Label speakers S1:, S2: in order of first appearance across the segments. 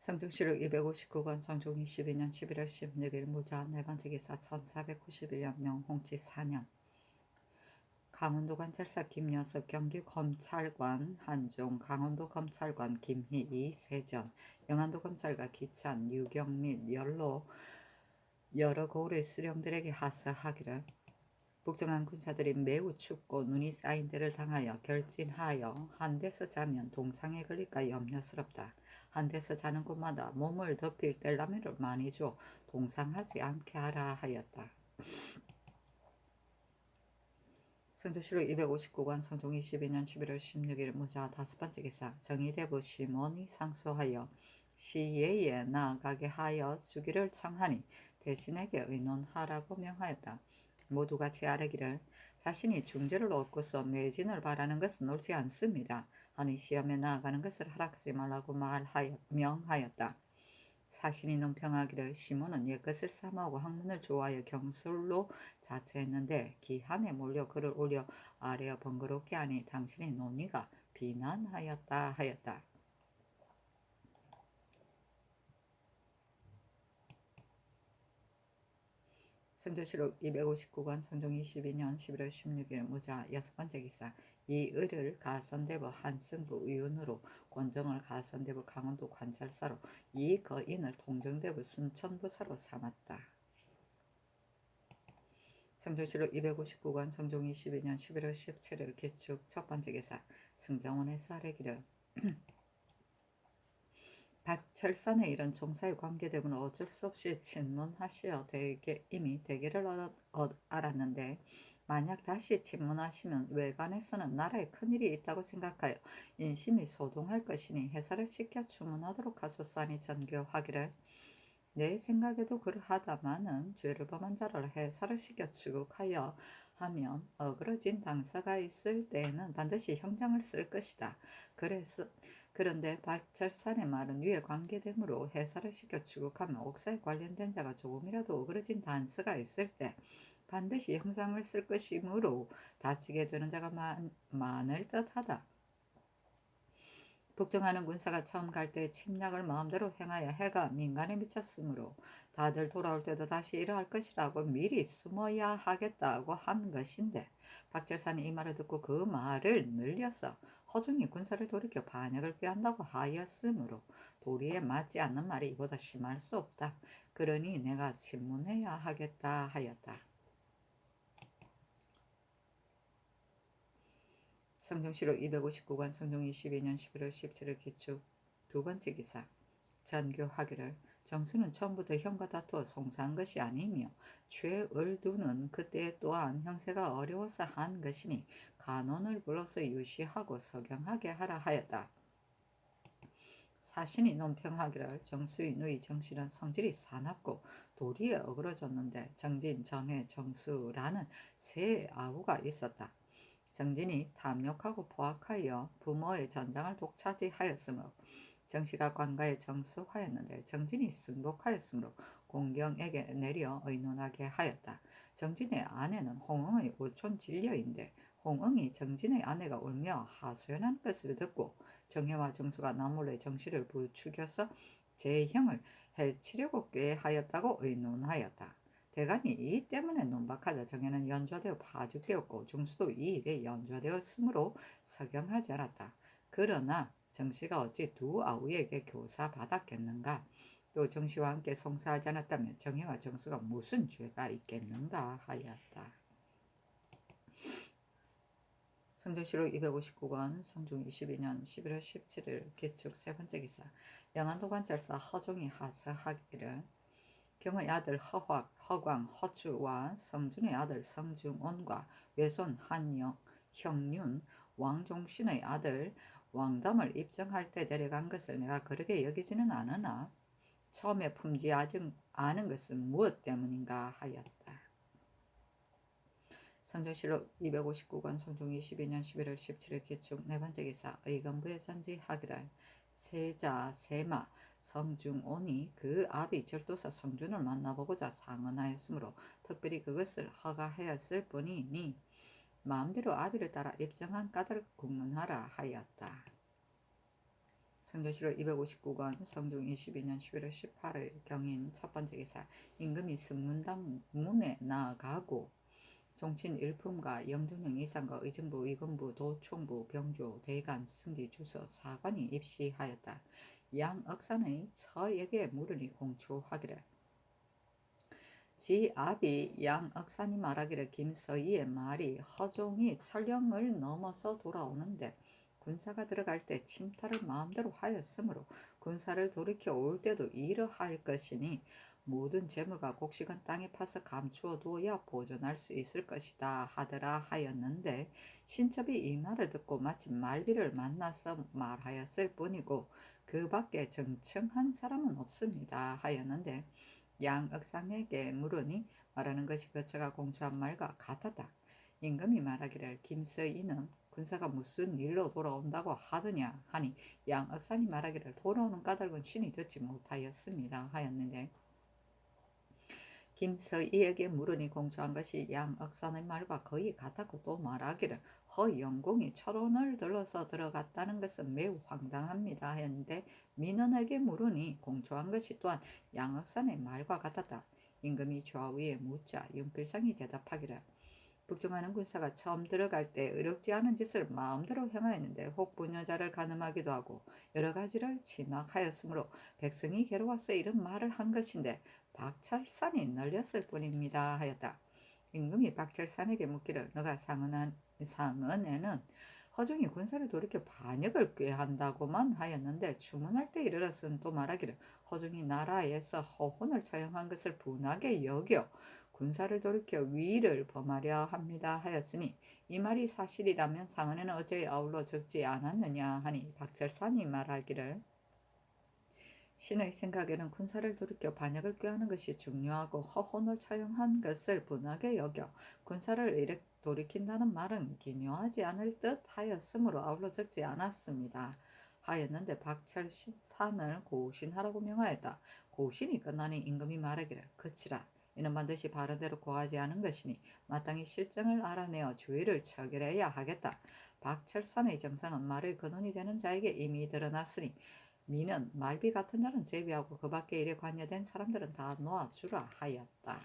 S1: 성종시록 259권 성종 22년 11월 16일 무자 네번째 기사 1491년 명홍치 4년 강원도관찰사 김여석 경기검찰관 한종 강원도검찰관 김희희 세전 영안도검찰관 기찬 유경민 연로 여러 고을의 수령들에게 하사하기를 북정한 군사들이 매우 춥고 눈이 쌓인 데를 당하여 결진하여 한 데서 자면 동상에 걸릴까 염려스럽다. 한 데서 자는 곳마다 몸을 덮일 뗄라매를 많이 줘 동상하지 않게 하라 하였다. 성조시록 259관 성종 22년 11월 16일 무자 다섯번째 기사 정의대부 심원이 상소하여 시예에 나아가게 하여 주기를 청하니 대신에게 의논하라고 명하였다. 모두가 제아르기를 자신이 중재를 얻고서 매진을 바라는 것은 옳지 않습니다. 하니 시험에 나아가는 것을 허락하지 말라고 명하였다. 사신이 논평하기를 시몬은 옛것을 삼아오고 학문을 좋아하여 경술로 자처했는데 기한에 몰려 그를 올려 아래어 번거롭게 하니 당신의 논의가 비난하였다 하였다. 성조시록 259권 성종 22년 11월 16일 무자 여섯번째 기사 이의를 가선대부 한승부 의원으로 권정을 가선대부 강원도 관찰사로 이거인을 통정대부 순천부사로 삼았다. 성조시록 259권 성종 22년 11월 17일 기축 첫번째 기사 승정원에서 아뢰기를 박철선의 이런 종사에 관계되면 어쩔 수 없이 친문하시어 이미 대개를 알았는데 만약 다시 친문하시면 외관에서는 나라에 큰일이 있다고 생각하여 인심이 소동할 것이니 해사를 시켜 추문하도록 하소서하니 전교하기를 내 생각에도 그러하다마는 죄를 범한 자를 해사를 시켜 추국하여 하면 어그러진 당사가 있을 때에는 반드시 형장을 쓸 것이다. 그런데 박철산의 말은 위에 관계되므로 해사를 시켜 추국하면 옥사에 관련된 자가 조금이라도 어그러진 단서가 있을 때 반드시 형장을 쓸 것이므로 다치게 되는 자가 많을 듯하다. 북정하는 군사가 처음 갈 때 침략을 마음대로 행하여 해가 민간에 미쳤으므로 다들 돌아올 때도 다시 이러할 것이라고 미리 숨어야 하겠다고 한 것인데 박철산이 이 말을 듣고 그 말을 늘려서 허중이 군사를 돌이켜 반역을 꾀한다고 하였으므로 도리에 맞지 않는 말이 이보다 심할 수 없다. 그러니 내가 질문해야 하겠다 하였다. 성종시록 259권 성종 22년 11월 17일 기축 두번째 기사 전교하기를 정수는 처음부터 형과 다투어 송사한 것이 아니며 최을두는 그때 또한 형세가 어려워서 한 것이니 간원을 불러서 유시하고 서경하게 하라 하였다. 사신이 논평하기를 정수의 누이 정실은 성질이 사납고 도리에 어그러졌는데 정진, 정해, 정수라는 세 아우가 있었다. 정진이 탐욕하고 포악하여 부모의 전장을 독차지하였으므로 정씨가 관가에 정수하였는데 정진이 승복하였으므로 공경에게 내려 의논하게 하였다. 정진의 아내는 홍응의 오촌 진려인데 홍응이 정진의 아내가 울며 하소연한 것을 듣고 정혜와 정수가 남몰래 정씨를 부추겨서 제 형을 해치려고 꾀하였다고 의논하였다. 대간이 이 때문에 논박하자 정혜는 연좌되어 파직되었고 정수도 이 일에 연좌되었으므로 서경하지 않았다. 그러나 정씨가 어찌 두 아우에게 교사받았겠는가? 또 정씨와 함께 송사하지 않았다면 정혜와 정수가 무슨 죄가 있겠는가 하였다. 성종시록 259권 성종 22년 11월 17일 기축 세번째 기사 영안도 관찰사 허종이 하사하기를 경의 아들 허광, 허추와 성준의 아들 성중온과 외손 형윤, 왕종신의 아들 왕담을 입정할 때 데려간 것을 내가 그렇게 여기지는 않으나 처음에 품지 않은 것은 무엇 때문인가 하였다. 성종시록 259권 성종 22년 11월 17일 기축 네번째 기사 의건부에 전지하기를 세자 세마 성중온이 그 아비 절도사 성준을 만나보고자 상언하였으므로 특별히 그것을 허가하였을 뿐이니 마음대로 아비를 따라 입정한 까닭을 국문하라 하였다. 성조실록 259권 성종 22년 11월 18일 경인 첫 번째 기사. 임금이 승문당 문에 나아가고 종친 일품과 영등령 이상과 의정부, 의금부, 도총부, 병조, 대간, 승지, 주서, 사관이 입시하였다. 양억산의 처에게 물으니 공초하기를. 지 아비 양억산이 말하기를 김서희의 말이 허종이 철령을 넘어서 돌아오는데 군사가 들어갈 때 침탈을 마음대로 하였으므로 군사를 돌이켜 올 때도 이러할 것이니 모든 재물과 곡식은 땅에 파서 감추어 두어야 보존할 수 있을 것이다 하더라 하였는데 신첩이 이 말을 듣고 마치 말비를 만나서 말하였을 뿐이고 그 밖에 정청한 사람은 없습니다 하였는데 양억상에게 물으니 말하는 것이 거처가 공초한 말과 같았다. 임금이 말하기를 김서희는 군사가 무슨 일로 돌아온다고 하더냐 하니 양억산이 말하기를 돌아오는 까닭은 신이 듣지 못하였습니다 하였는데 김서희에게 물으니 공초한 것이 양억산의 말과 거의 같았고 또 말하기를 허영공이 철원을 들러서 들어갔다는 것은 매우 황당합니다 하였는데 민원에게 물으니 공초한 것이 또한 양억산의 말과 같았다. 임금이 좌우에 묻자 윤필상이 대답하기를 북종하는 군사가 처음 들어갈 때 의롭지 않은 짓을 마음대로 행하였는데 혹 부녀자를 가늠하기도 하고 여러 가지를 침악하였으므로 백성이 괴로워서 이런 말을 한 것인데 박철산이 널렸을 뿐입니다 하였다. 임금이 박철산에게 묻기를 너가 상언에는 허종이 군사를 돌이켜 반역을 꾀한다고만 하였는데 추문할 때 이르렀은 또 말하기를 허종이 나라에서 허혼을 처형한 것을 분하게 여겨 군사를 돌이켜 위를 범하려 합니다 하였으니 이 말이 사실이라면 상언에는 어째 아울러 적지 않았느냐 하니 박철산이 말하기를 신의 생각에는 군사를 돌이켜 반역을 꾀하는 것이 중요하고 허혼을 처형한 것을 분하게 여겨 군사를 돌이킨다는 말은 기묘하지 않을 듯 하였으므로 아울러 적지 않았습니다 하였는데 박철산을 고신하라고 명하였다. 고신이 끝나니 임금이 말하기를 그치라. 이는 반드시 바른대로 고하지 않은 것이니 마땅히 실정을 알아내어 주의를 처결해야 하겠다. 박철산의 정상은 말의 근원이 되는 자에게 이미 드러났으니 미는 말비 같은 자는 제비하고 그 밖에 일에 관여된 사람들은 다 놓아주라 하였다.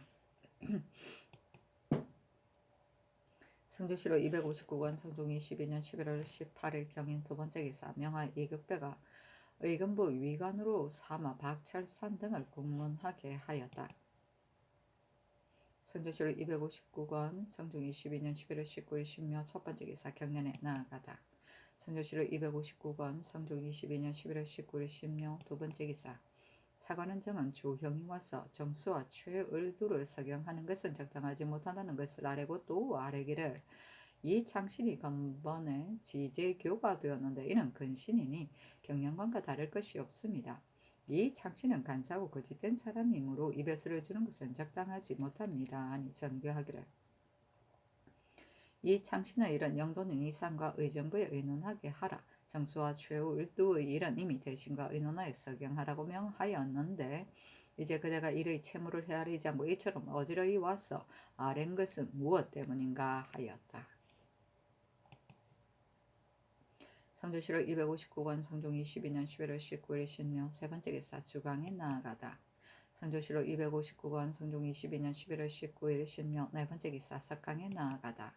S1: 성조실록 259권 성종 22년 11월 18일 경인 두 번째 기사. 명하 이극배가 의금부 위관으로 삼아 박철산 등을 국문하게 하였다. 성조실록 259권 성종 22년 11월 19일 신묘 첫 번째 기사. 경년에 나아가다. 성조실록 259권 성종 22년 11월 19일 신묘 두 번째 기사. 사관은 정은 조형이 와서 정수와 최을두를 서경하는 것은 적당하지 못한다는 것을 아뢰고 또 아뢰기를 이 창신이 근본에 지제교가 되었는데 이는 근신이니 경영관과 다를 것이 없습니다. 이 창신은 간사하고 거짓된 사람이므로 이벼슬을 주는 것은 적당하지 못합니다 하니 전교하기를 이 창신의 일은 영도는 이상과 의정부에 의논하게 하라. 정수와 최후 일두의 일은 이미 대신과 의논하여 서경하라고 명하였는데 이제 그대가 이의 채무를 헤아리지 않고 이처럼 어지러이 와서 아랜 것은 무엇 때문인가 하였다. 성조실록 259권 성종 22년 11월 19일 신묘 세 번째 기사. 주강에 나아가다. 성조실록 259권 성종 22년 11월 19일 신묘 네 번째 기사. 석강에 나아가다.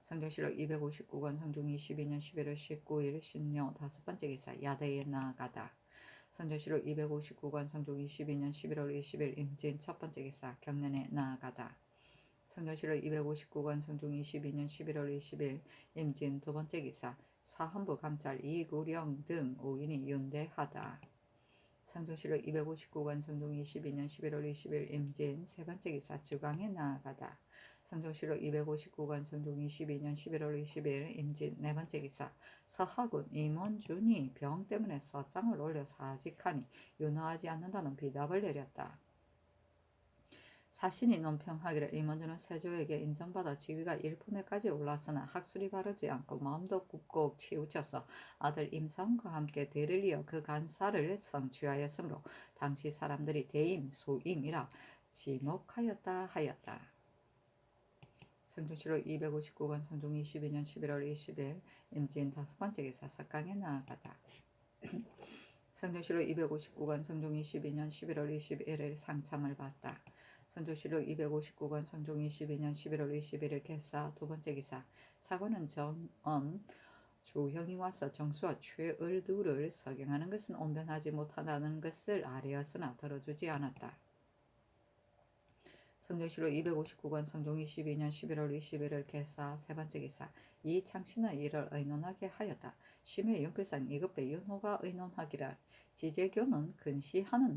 S1: 성조실록 259권 성종 22년 11월 19일 신묘 다섯 번째 기사. 야대에 나아가다. 성조실록 259권 성종 22년 11월 20일 임진 첫 번째 기사. 경년에 나아가다. 성조실록 259권 성종 22년 11월 20일 임진 두 번째 기사. 사헌부 감찰 이구령 등 5인이 윤대하다. 성조실록 259권 성종 22년 11월 20일 임진 세 번째 기사. 주강에 나아가다. 성조실록 259권 성종 22년 11월 20일 임진 네 번째 기사. 서하군 임원준이 병 때문에 서장을 올려 사직하니 윤허하지 않는다는 비답을 내렸다. 사신이 논평하기를 임원준은 세조에게 인정받아 지위가 일품에까지 올랐으나 학술이 바르지 않고 마음도 굽고 치우쳐서 아들 임사원과 함께 대를 이어 그 간사를 성취하였으므로 당시 사람들이 대임, 소임이라 지목하였다 하였다. 성조실록 259권 성종 22년 11월 20일 임진 다섯 번째 기사. 석강에 나아가다. 성조실록 259권 성종 22년 11월 21일 상참을 받다. 성조실록 259권 성종 22년 11월 21일 개사 두 번째 기사. 사관은 정언 조형이 와서 정수와 최을두를 서경하는 것은 온변하지 못하다는 것을 아뢰었으나 들어주지 않았다. 성조실록 259권 성종 22년 11월 21일 개사 세 번째 기사. 이 창씨는 이를 의논하게 하였다. 심의 윤필상 이급배 윤호가 의논하기를 지제교는 근시하여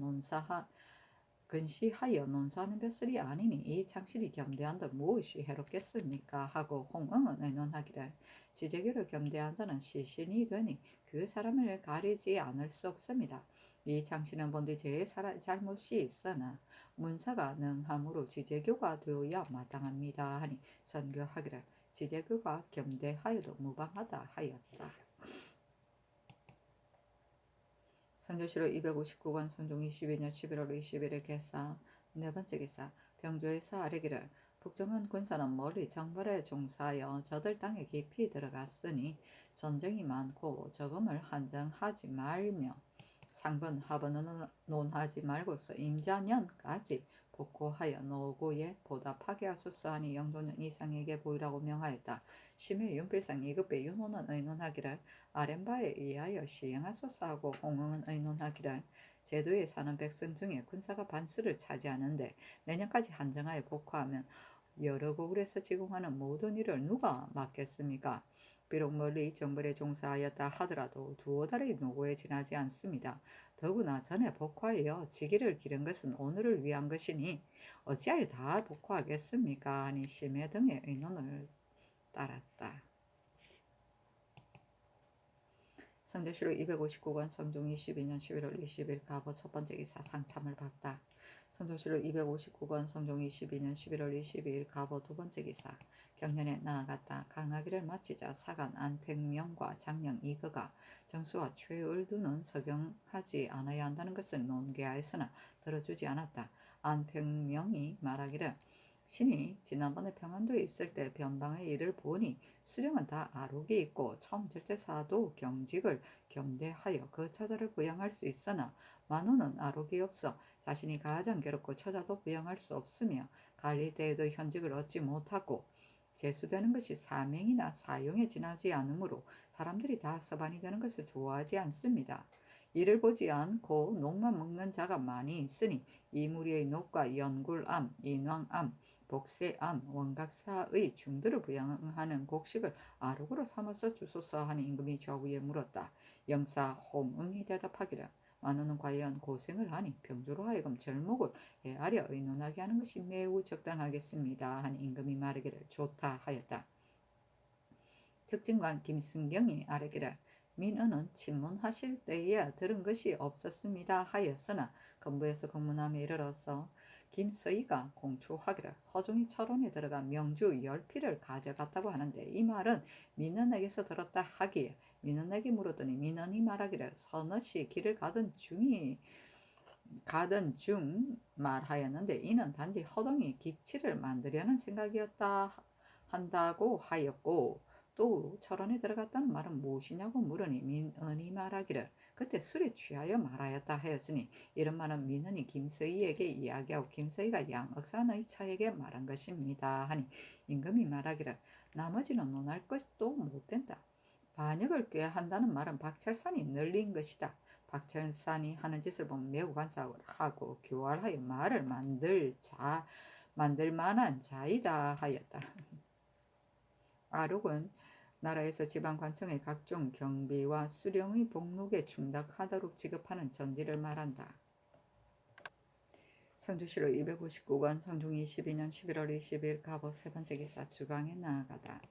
S1: 논사하는 뱃슬이 아니니 이 창실이 겸대한들 무엇이 해롭겠습니까? 하고 홍응은 의논하기를 지제교를 겸대한 자는 시신이 되니 그 사람을 가리지 않을 수 없습니다. 이 창실은 본디 제 잘못이 있으나 문사가 능함으로 지제교가 되어야 마땅합니다. 하니 선교하기를 지제교가 겸대하여도 무방하다 하였다. 성조실록 259권 성종 22년 11월 21일 개사 네 번째 기사. 병조에서 아뢰기를 북정한 군사는 멀리 정벌에 종사하여 저들 땅에 깊이 들어갔으니 전쟁이 많고 저금을 한정하지 말며 상번 하번은 논하지 말고서 임자년까지 복고하여 노고에 보답하게 하소서 하니 영도년 이상에게 보이라고 명하였다. 심의 윤필상 2급배 윤호는 의논하기를 아랫바에 의하여 시행하소서 하고 홍응은 의논하기를 제도에 사는 백성 중에 군사가 반수를 차지하는데 내년까지 한정하여 복구하면 여러 고을에서 지공하는 모든 일을 누가 맡겠습니까? 비록 멀리 정벌에 종사하였다 하더라도 두어 달의 노고에 지나지 않습니다. 더구나 전에 복화하여 지기를 기른 것은 오늘을 위한 것이니 어찌하여 다 복화하겠습니까? 하니 심해 등의 의논을 따랐다. 성조실록 259권 성종 22년 11월 20일 가보 첫 번째 기사 상참을 받다. 성조실록 259권 성종 22년 11월 22일 가보 두 번째 기사. 경년에 나아갔다. 강하기를 마치자 사간 안팽명과 장령 이거가 정수와 최을두는 서경하지 않아야 한다는 것을 논계하였으나 들어주지 않았다. 안팽명이 말하기를 신이 지난번에 평안도에 있을 때 변방의 일을 보니 수령은 다 아록이 있고 청절제사도 경직을 겸대하여 그 처자를 부양할 수 있으나 만호는 아록이 없어 자신이 가장 괴롭고 처자도 부양할 수 없으며 관리 때에도 현직을 얻지 못하고 제수되는 것이 사명이나 사용에 지나지 않으므로 사람들이 다 서반이 되는 것을 좋아하지 않습니다. 이를 보지 않고 녹만 먹는 자가 많이 있으니 이 무리의 녹과 연굴암, 인왕암, 복세암, 원각사의 중들을 부양하는 곡식을 아록으로 삼아서 주소서 하는 임금이 좌우에 물었다. 영사 홍응이 대답하기를 만호는 과연 고생을 하니 병조로 하여금 절목을 헤아려 의논하게 하는 것이 매우 적당하겠습니다. 하니 임금이 말하기를 좋다 하였다. 특징관 김승경이 아뢰기를 민은은 친문하실 때에 들은 것이 없었습니다 하였으나 건부에서 공문함에 이르러서 김서희가 공초하기를 허종이 철원에 들어가 명주 10필을 가져갔다고 하는데 이 말은 민은에게서 들었다 하기에 민은에게 물었더니 민은이 말하기를 서너시 길을 가던 중 말하였는데 이는 단지 허동이 기치를 만들려는 생각이었다 한다고 하였고 또 철원에 들어갔다는 말은 무엇이냐고 물으니 민은이 말하기를 그때 술에 취하여 말하였다 하였으니 이런 말은 민은이 김서희에게 이야기하고 김서희가 양억산의 차에게 말한 것입니다 하니 임금이 말하기를 나머지는 논할 것도 못된다. 반역을 꾀한다는 말은 박철산이 늘린 것이다. 박철산이 하는 짓을 보면 매우 간사하고 교활하여 말을 만들 만한 자이다 하였다. 아록은 나라에서 지방관청의 각종 경비와 수령의 복록에 충당하도록 지급하는 전지를 말한다. 성조실록 259권 성종 22년 11월 20일 가보 세 번째 기사 주방에 나아가다.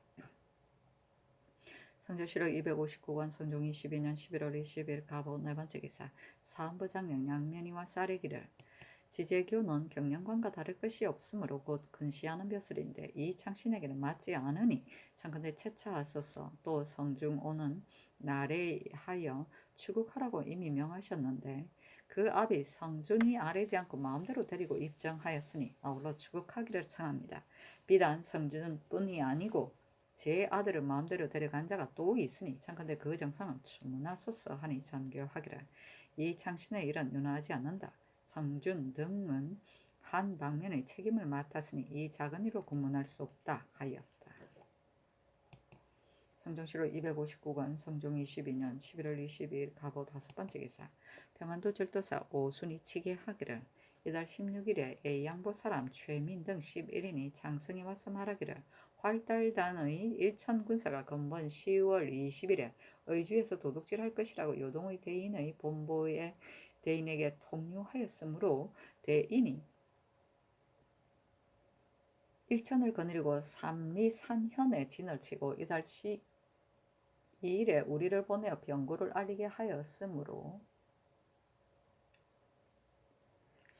S1: 성조실록 259권 성종 22년 11월 20일 가보 네 번째 기사 사헌부 장령 양면이와 쌀이기를 지제교는 경영관과 다를 것이 없으므로 곧 근시하는 벼슬인데 이 창신에게는 맞지 않으니 청컨대 채차하소서. 또 성중오는 나래하여 추국하라고 이미 명하셨는데 그 아비 성준이 아뢰지 않고 마음대로 데리고 입정하였으니 아울러 추국하기를 청합니다. 비단 성준은 뿐이 아니고 제 아들을 마음대로 데려간 자가 또 있으니 청컨대 그 정상을 추문하소서 하니 전교하기를 이 창신의 일은 윤화하지 않는다. 성준 등은 한 방면의 책임을 맡았으니 이 작은 일로 구문할 수 없다 하였다. 성종실록 259권 성종 22년 11월 22일 가보 5번째 기사. 평안도 절도사 오순이 치게하기를 이달 16일에 A양보 사람 최민 등 11인이 장성에 와서 말하기를 활달단의 일천군사가 건번 10월 20일에 의주에서 도둑질할 것이라고 요동의 대인의 본보의 대인에게 통유하였으므로 대인이 일천을 거느리고 삼리산현에 진을 치고 이달 2일에 우리를 보내어 병고를 알리게 하였으므로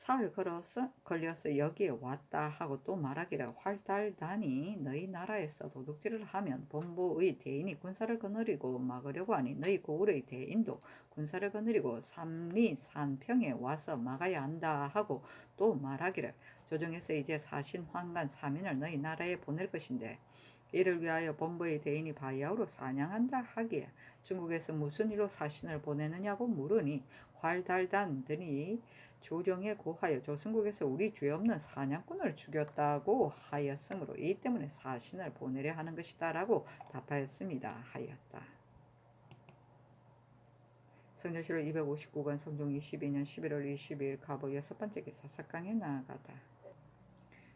S1: 사흘 걸려서 여기에 왔다 하고 또 말하기를 활달단이 너희 나라에서 도둑질을 하면 본보의 대인이 군사를 거느리고 막으려고 하니 너희 고을의 대인도 군사를 거느리고 삼리산평에 와서 막아야 한다 하고 또 말하기를 조정에서 이제 사신 환관 3인을 너희 나라에 보낼 것인데 이를 위하여 본보의 대인이 바야흐로 사냥한다 하기에 중국에서 무슨 일로 사신을 보내느냐고 물으니 활달단들이 조정에 고하여 조선국에서 우리 죄 없는 사냥꾼을 죽였다고 하였으므로 이 때문에 사신을 보내려 하는 것이다 라고 답하였습니다 하였다. 성조실록 259권 성종 22년 11월 22일 가보 6번째 기사 석강에 나아가다.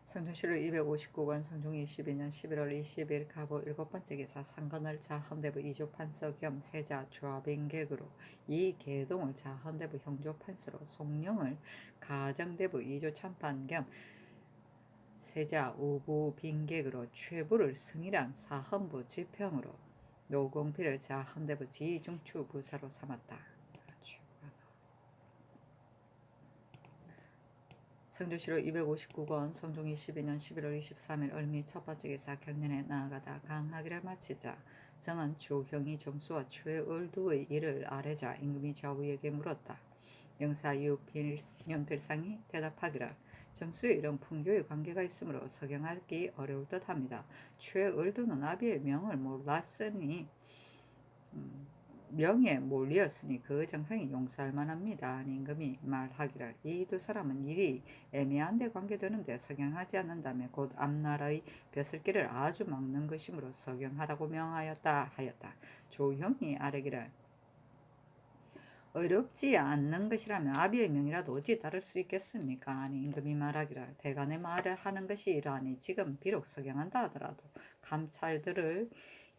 S1: 성종실록 259권 성종 22년 11월 20일 가보 7번째 기사 상건을 자헌대부 이조판서 겸 세자 좌빈객으로 이 계동을 자헌대부 형조판서로 송령을 가정대부 이조참판 겸 세자 우부빈객으로 최부를 승이랑 사헌부 지평으로 노공필을 자헌대부 지중추부사로 삼았다. 성조실록 259권 성종 22년 11월 23일 을미 첫번째 기사 경년에 나아가다 강하기를 마치자 정은 주형이 정수와 최을두의 일을 아뢰자 임금이 좌우에게 물었다. 영사유 연필상이 대답하기를 정수의 이런 풍교의 관계가 있으므로 석양하기 어려울 듯합니다. 최을두는 아비의 명을 몰랐으니 명예 몰리었으니 그 정상이 용서할 만합니다. 임금이 말하기를 이 두 사람은 일이 애매한데 관계되는데 석양하지 않는다면 곧 앞나라의 벼슬길을 아주 막는 것이므로 석양하라고 명하였다 하였다. 조형이 아뢰기를 어렵지 않는 것이라면 아비의 명이라도 어찌 다를 수 있겠습니까? 아니 임금이 말하기를 대간의 말을 하는 것이 이러하니 지금 비록 석양한다 하더라도 감찰들을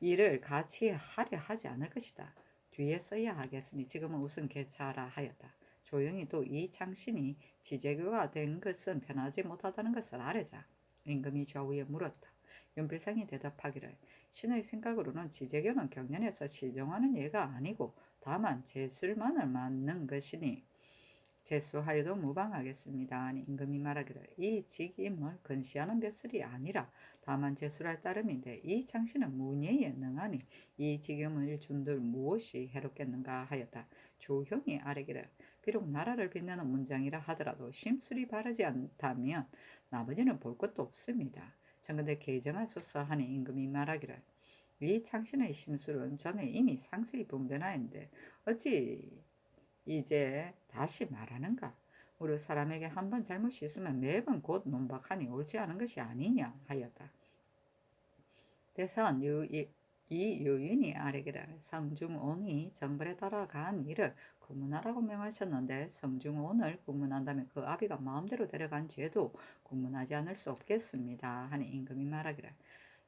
S1: 일을 같이 하려 하지 않을 것이다. 뒤에 써야 하겠으니 지금은 우선 개차하라 하였다. 조용히 또 이 창신이 지제교가 된 것은 변하지 못하다는 것을 아뢰자 임금이 좌우에 물었다. 연필상이 대답하기를 신의 생각으로는 지제교는 경연에서 시정하는 예가 아니고 다만 제술만을 맞는 것이니 제수하여도 무방하겠습니다. 아니 임금이 말하기를 이 직임을 근시하는 벼슬이 아니라 다만 제술할 따름인데 이 창신은 문예에 능하니 이 직임을 준들 무엇이 해롭겠는가 하였다. 조형이 아뢰기를 비록 나라를 빛내는 문장이라 하더라도 심술이 바르지 않다면 나머지는 볼 것도 없습니다. 정근대 개정하소서 하니 임금이 말하기를 이 창신의 심술은 전에 이미 상세히 분변하였는데 어찌 이제 다시 말하는가? 우리 사람에게 한번 잘못이 있으면 매번 곧 논박하니 옳지 않은 것이 아니냐 하였다. 대선 이 유인이 아뢰기를 성중온이 정벌에 따라간 일을 구문하라고 명하셨는데 성중온을 구문한다면 그 아비가 마음대로 데려간 죄도 구문하지 않을 수 없겠습니다. 하니 임금이 말하기를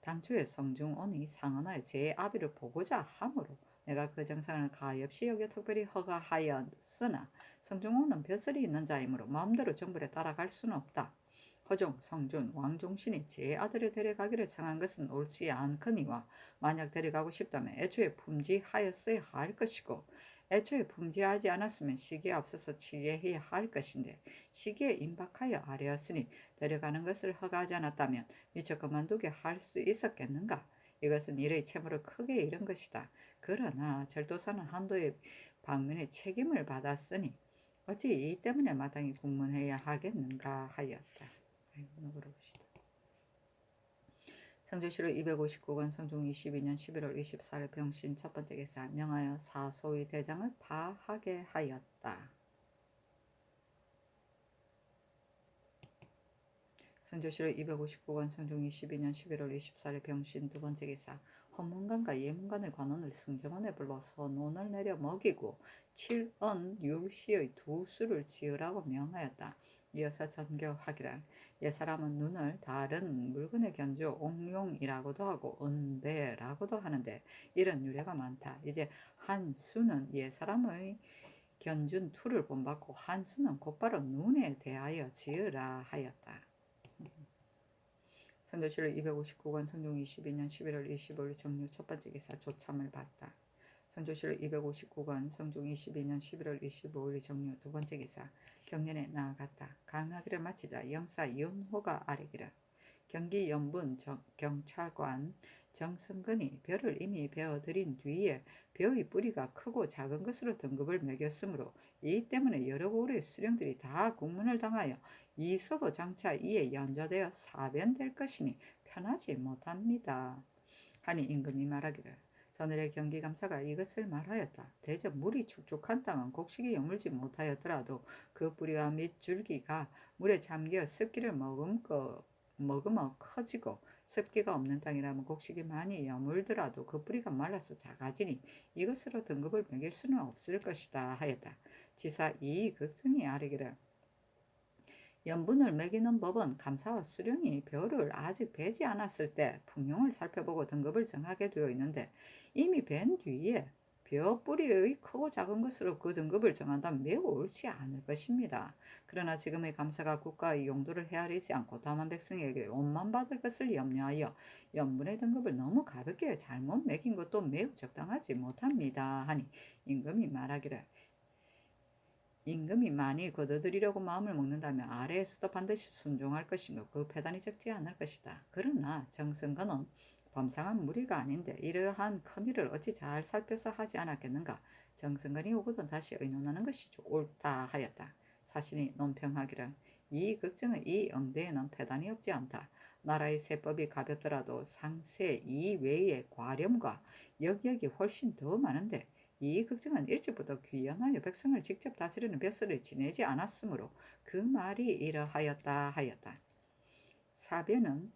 S1: 당초에 성중온이 상언하여 제 아비를 보고자 하므로 내가 그 정상을 가엾이 여겨 특별히 허가하였으나 성중온은 벼슬이 있는 자이므로 마음대로 정벌에 따라갈 수는 없다. 허종, 성준, 왕종신이 제 아들을 데려가기를 청한 것은 옳지 않거니와 만약 데려가고 싶다면 애초에 품지하였어야 할 것이고 애초에 품지하지 않았으면 시기에 앞서서 치게해야 할 것인데 시기에 임박하여 아뢰었으니 데려가는 것을 허가하지 않았다면 미처 그만두게 할 수 있었겠는가? 이것은 일의 채무를 크게 잃은 것이다. 그러나 절도사는 한도의 방면에 책임을 받았으니 어찌 이 때문에 마땅히 국문해야 하겠는가 하였다. 물어봅시다. 성조실록 259권 성종 22년 11월 24일 병신 첫 번째 기사 명하여 사소의 대장을 파하게 하였다. 성조실록 259권 성종 22년 11월 24일 병신 두 번째 기사 헌문관과 예문관의 관원을 승정원에 불러 선원을 내려 먹이고 7언 율시의 두 수를 지으라고 명하였다. 이어서 전교하기를 옛사람은 눈을 다른 물건의 견주 옥룡이라고도 하고 은배라고도 하는데 이런 유래가 많다. 이제 한수는 옛사람의 견준 투를 본받고 한수는 곧바로 눈에 대하여 지으라 하였다. 성조실록 259권 성종 22년 11월 25일 정유 첫 번째 기사 조참을 받다. 성조실록 259권 성종 22년 11월 25일 정유 두 번째 기사 경련에 나아갔다. 강하기를 마치자 영사 윤호가 아뢰기를 경기 연분 경찰관 정성근이 벼를 이미 베어들인 뒤에 벼의 뿌리가 크고 작은 것으로 등급을 매겼으므로 이 때문에 여러 고을의 수령들이 다 국문을 당하여 이서도 장차 이에 연좌되어 사변될 것이니 편하지 못합니다. 하니 임금이 말하기를 전일의 경기감사가 이것을 말하였다. 대저 물이 축축한 땅은 곡식이 여물지 못하였더라도 그 뿌리와 밑 줄기가 물에 잠겨 습기를 머금어 커지고 습기가 없는 땅이라면 곡식이 많이 여물더라도 그 뿌리가 말라서 작아지니 이것으로 등급을 매길 수는 없을 것이다 하였다. 지사 이 극성이 아뢰기를 연분을 매기는 법은 감사와 수령이 벼를 아직 베지 않았을 때 풍용을 살펴보고 등급을 정하게 되어 있는데 이미 벤 뒤에 벼 뿌리의 크고 작은 것으로 그 등급을 정한다면 매우 옳지 않을 것입니다. 그러나 지금의 감사가 국가의 용도를 헤아리지 않고 다만 백성에게 원만 받을 것을 염려하여 연분의 등급을 너무 가볍게 잘못 매긴 것도 매우 적당하지 못합니다. 하니 임금이 말하기를 임금이 많이 거둬들이려고 마음을 먹는다면 아래에서도 반드시 순종할 것이며 그 패단이 적지 않을 것이다. 그러나 정승건은 범상한 무리가 아닌데 이러한 큰일을 어찌 잘 살펴서 하지 않았겠는가. 정승건이 오거든 다시 의논하는 것이 옳다 하였다. 사신이 논평하기를 이 걱정은 이 응대에는 패단이 없지 않다. 나라의 세법이 가볍더라도 상세 이외의 과렴과 역력이 훨씬 더 많은데 이 걱정은 일찍부터 귀연하여 백성을 직접 다스리는 벼슬을 지내지 않았으므로 그 말이 이러하였다 하였다. 사변은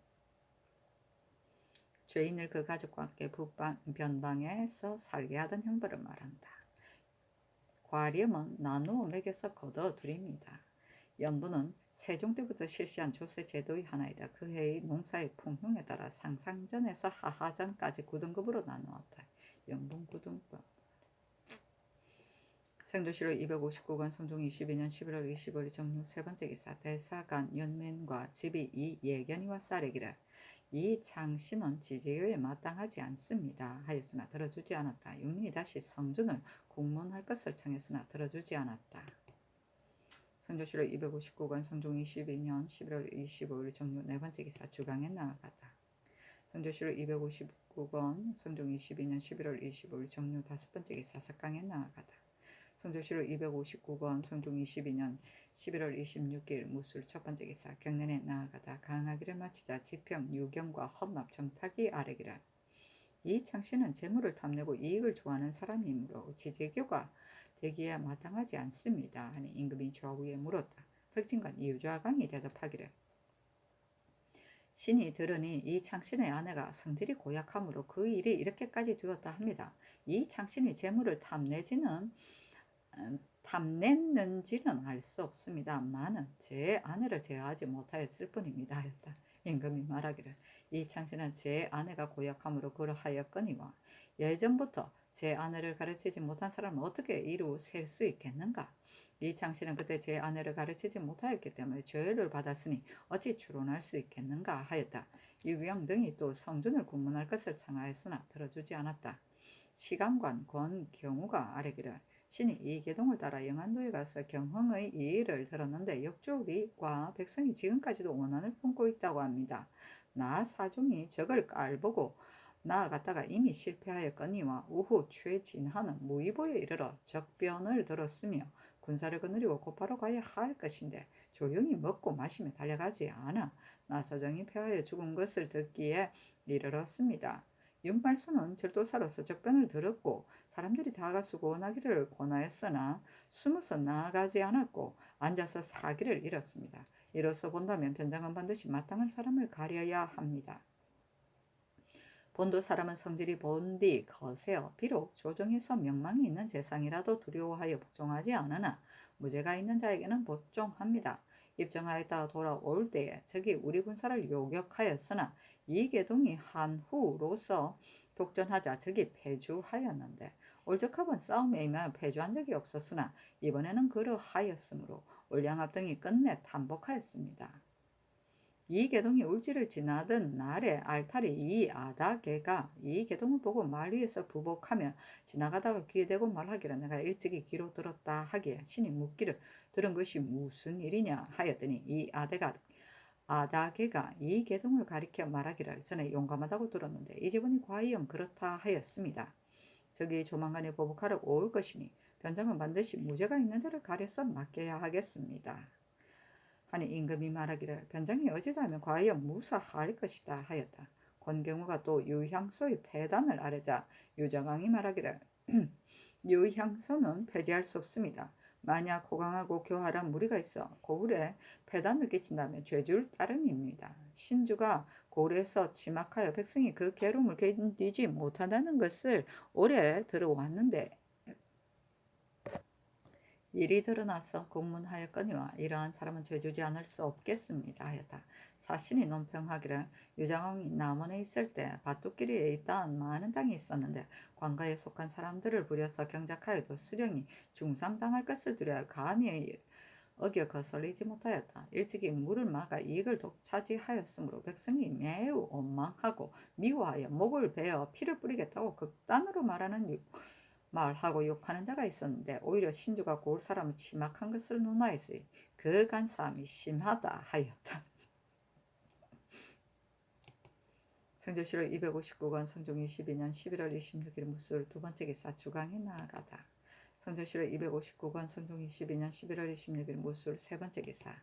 S1: 죄인을 그 가족과 함께 변방에서 살게 하던 형벌을 말한다. 과렴은 나누어 매겨서 거둬들입니다. 연분은 세종 때부터 실시한 조세 제도의 하나이다. 그 해의 농사의 풍흉에 따라 상상전에서 하하전까지 9등급으로 나누었다. 연분 9등급. 성조실록 259권 성종 22년 11월 25일 정유 세 번째 기사 대사간 연민과 집이 이 예견이와 쌀에기를 이 창신은 지제요에 마땅하지 않습니다 하였으나 들어주지 않았다. 윤민이 다시 성준을 국문할 것을 청했으나 들어주지 않았다. 성조실록 259권 성종 22년 11월 25일 정유 네 번째 기사 주강에 나아갔다. 성조실록 259권 성종 22년 11월 25일 정유 다섯 번째 기사 석강에 나아가다. 성조실록 259권 성종 22년 11월 26일 무술 첫 번째 기사 경련에 나아가다 강하기를 마치자 지평 유경과 헌납 정탁이 아뢰기를 이 창씨는 재물을 탐내고 이익을 좋아하는 사람이므로 지제교가 되기에 마땅하지 않습니다 하니 임금이 좌우에 물었다. 덕진관 이유좌강이 대답하기를 신이 들으니 이 창신의 아내가 성질이 고약하므로 그 일이 이렇게까지 되었다 합니다. 이 창신이 재물을 탐냈는지는 알 수 없습니다만은 제 아내를 제어하지 못하였을 뿐입니다 하였다. 임금이 말하기를 이 창신은 제 아내가 고약함으로 그러하였거니와 예전부터 제 아내를 가르치지 못한 사람은 어떻게 이루 셀 수 있겠는가. 이 창신은 그때 제 아내를 가르치지 못하였기 때문에 죄를 받았으니 어찌 추론할 수 있겠는가 하였다. 유경 등이 또 성준을 국문할 것을 청하였으나 들어주지 않았다. 시간관 권경우가 아뢰기를 신이 이 계동을 따라 영안도에 가서 경흥의 이 일을 들었는데 역조리과 백성이 지금까지도 원한을 품고 있다고 합니다. 나 사종이 적을 깔보고 나아갔다가 이미 실패하였거니와 우후 최진하는 무의보에 이르러 적변을 들었으며 군사를 거느리고 곧바로 가야 할 것인데 조용히 먹고 마시며 달려가지 않아 나서정이 패하여 죽은 것을 듣기에 이르렀습니다. 윤발소는 절도사로서 적변을 들었고 사람들이 다가서 구원하기를 권하였으나 숨어서 나아가지 않았고 앉아서 사기를 잃었습니다. 이로써 본다면 변장은 반드시 마땅한 사람을 가려야 합니다. 본도 사람은 성질이 본디 거세어 비록 조정에서 명망이 있는 재상이라도 두려워하여 복종하지 않으나 무죄가 있는 자에게는 복종합니다. 입정하였다가 돌아올 때에 적이 우리 군사를 요격하였으나 이계동이 한후로서 독전하자 적이 패주하였는데 올적합은 싸움에 임하여 패주한 적이 없었으나 이번에는 그러하였으므로 올량합 등이 끝내 tam복하였습니다. 이계동이 울지를 지나던 날에 알타리 이아다개가 이계동을 보고 말 위에서 부복하며 지나가다가 귀에 대고 말하기를 내가 일찍이 귀로 들었다 하기에 신이 묻기를 들은 것이 무슨 일이냐 하였더니 아다개가 이계동을 가리켜 말하기를 전에 용감하다고 들었는데 이제 보니 과연 그렇다 하였습니다. 저기 조만간에 보복하러 올 것이니 변장은 반드시 무죄가 있는 자를 가려서 맡겨야 하겠습니다. 하니 임금이 말하기를 변장이 어찌하면 과연 무사할 것이다 하였다. 권경우가 또 유향소의 폐단을 아뢰자 유정왕이 말하기를 유향소는 폐지할 수 없습니다. 만약 호강하고 교활한 무리가 있어 고을에 폐단을 끼친다면 죄줄 따름입니다. 신주가 고을에서 침악하여 백성이 그 괴로움을 견디지 못한다는 것을 오래 들어왔는데 일이 드러나서 공문하였거니와 이러한 사람은 죄주지 않을 수 없겠습니다 하였다. 사신이 논평하기를 유장왕이 남원에 있을 때 밭두끼리에 있던 많은 땅이 있었는데 관가에 속한 사람들을 부려서 경작하여도 수령이 중상당할 것을 두려워 감히 어겨 거슬리지 못하였다. 일찍이 물을 막아 이익을 독차지하였으므로 백성이 매우 원망하고 미워하여 목을 베어 피를 뿌리겠다고 극단으로 말하고 욕하는 자가 있었는데 오히려 신주가 고을 사람을 침악한 것을 논하였으니 그 간사함이 심하다 하였다. 성조실록 259권 성종 22년 11월 26일 무술 두 번째 기사 주강이 나아가다. 성조실록 259권 성종 22년 11월 26일 무술 세 번째 기사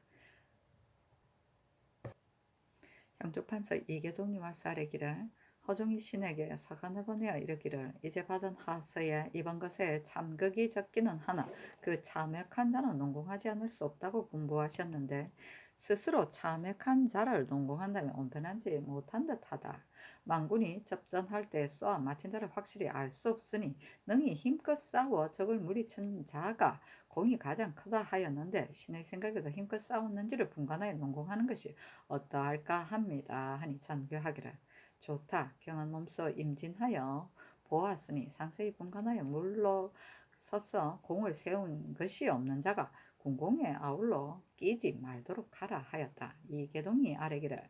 S1: 형조판서 이계동이 와서 아뢰기를 허종이 신에게 서간을 보내어 이르기를 이제 받은 하서에 이번 것에 참극이 적기는 하나 그 참역한 자는 논공하지 않을 수 없다고 분부하셨는데 스스로 참역한 자를 논공한다면 온편하지 못한 듯하다. 망군이 접전할 때 쏘아 맞힌 자를 확실히 알 수 없으니 능히 힘껏 싸워 적을 무리친 자가 공이 가장 크다 하였는데 신의 생각에도 힘껏 싸웠는지를 분간하여 논공하는 것이 어떠할까 합니다. 하니 전교하기를 좋다. 경한 몸소 임진하여 보았으니 상세히 분간하여 물러서서 공을 세운 것이 없는 자가 군공에 아울러 끼지 말도록 하라 하였다. 이계동이 아뢰기를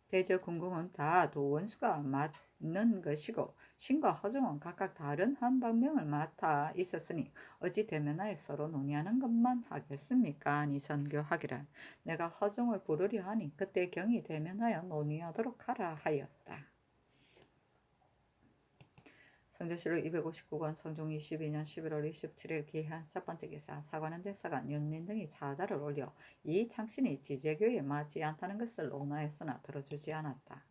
S1: 대저 군공은 다 도원수가 맡는 것이고 신과 허정은 각각 다른 한 방명을 맡아 있었으니 어찌 대면하여 서로 논의하는 것만 하겠습니까? 아니 전교하기를 내가 허정을 부르려 하니 그때 경이 대면하여 논의하도록 하라 하였다. 성조실록 259권 성종 22년 11월 27일 기한 첫 번째 기사 사관원 대사관 윤민 등이 자자를 올려 이 창신이 지제교에 맞지 않다는 것을 논하였으나 들어주지 않았다.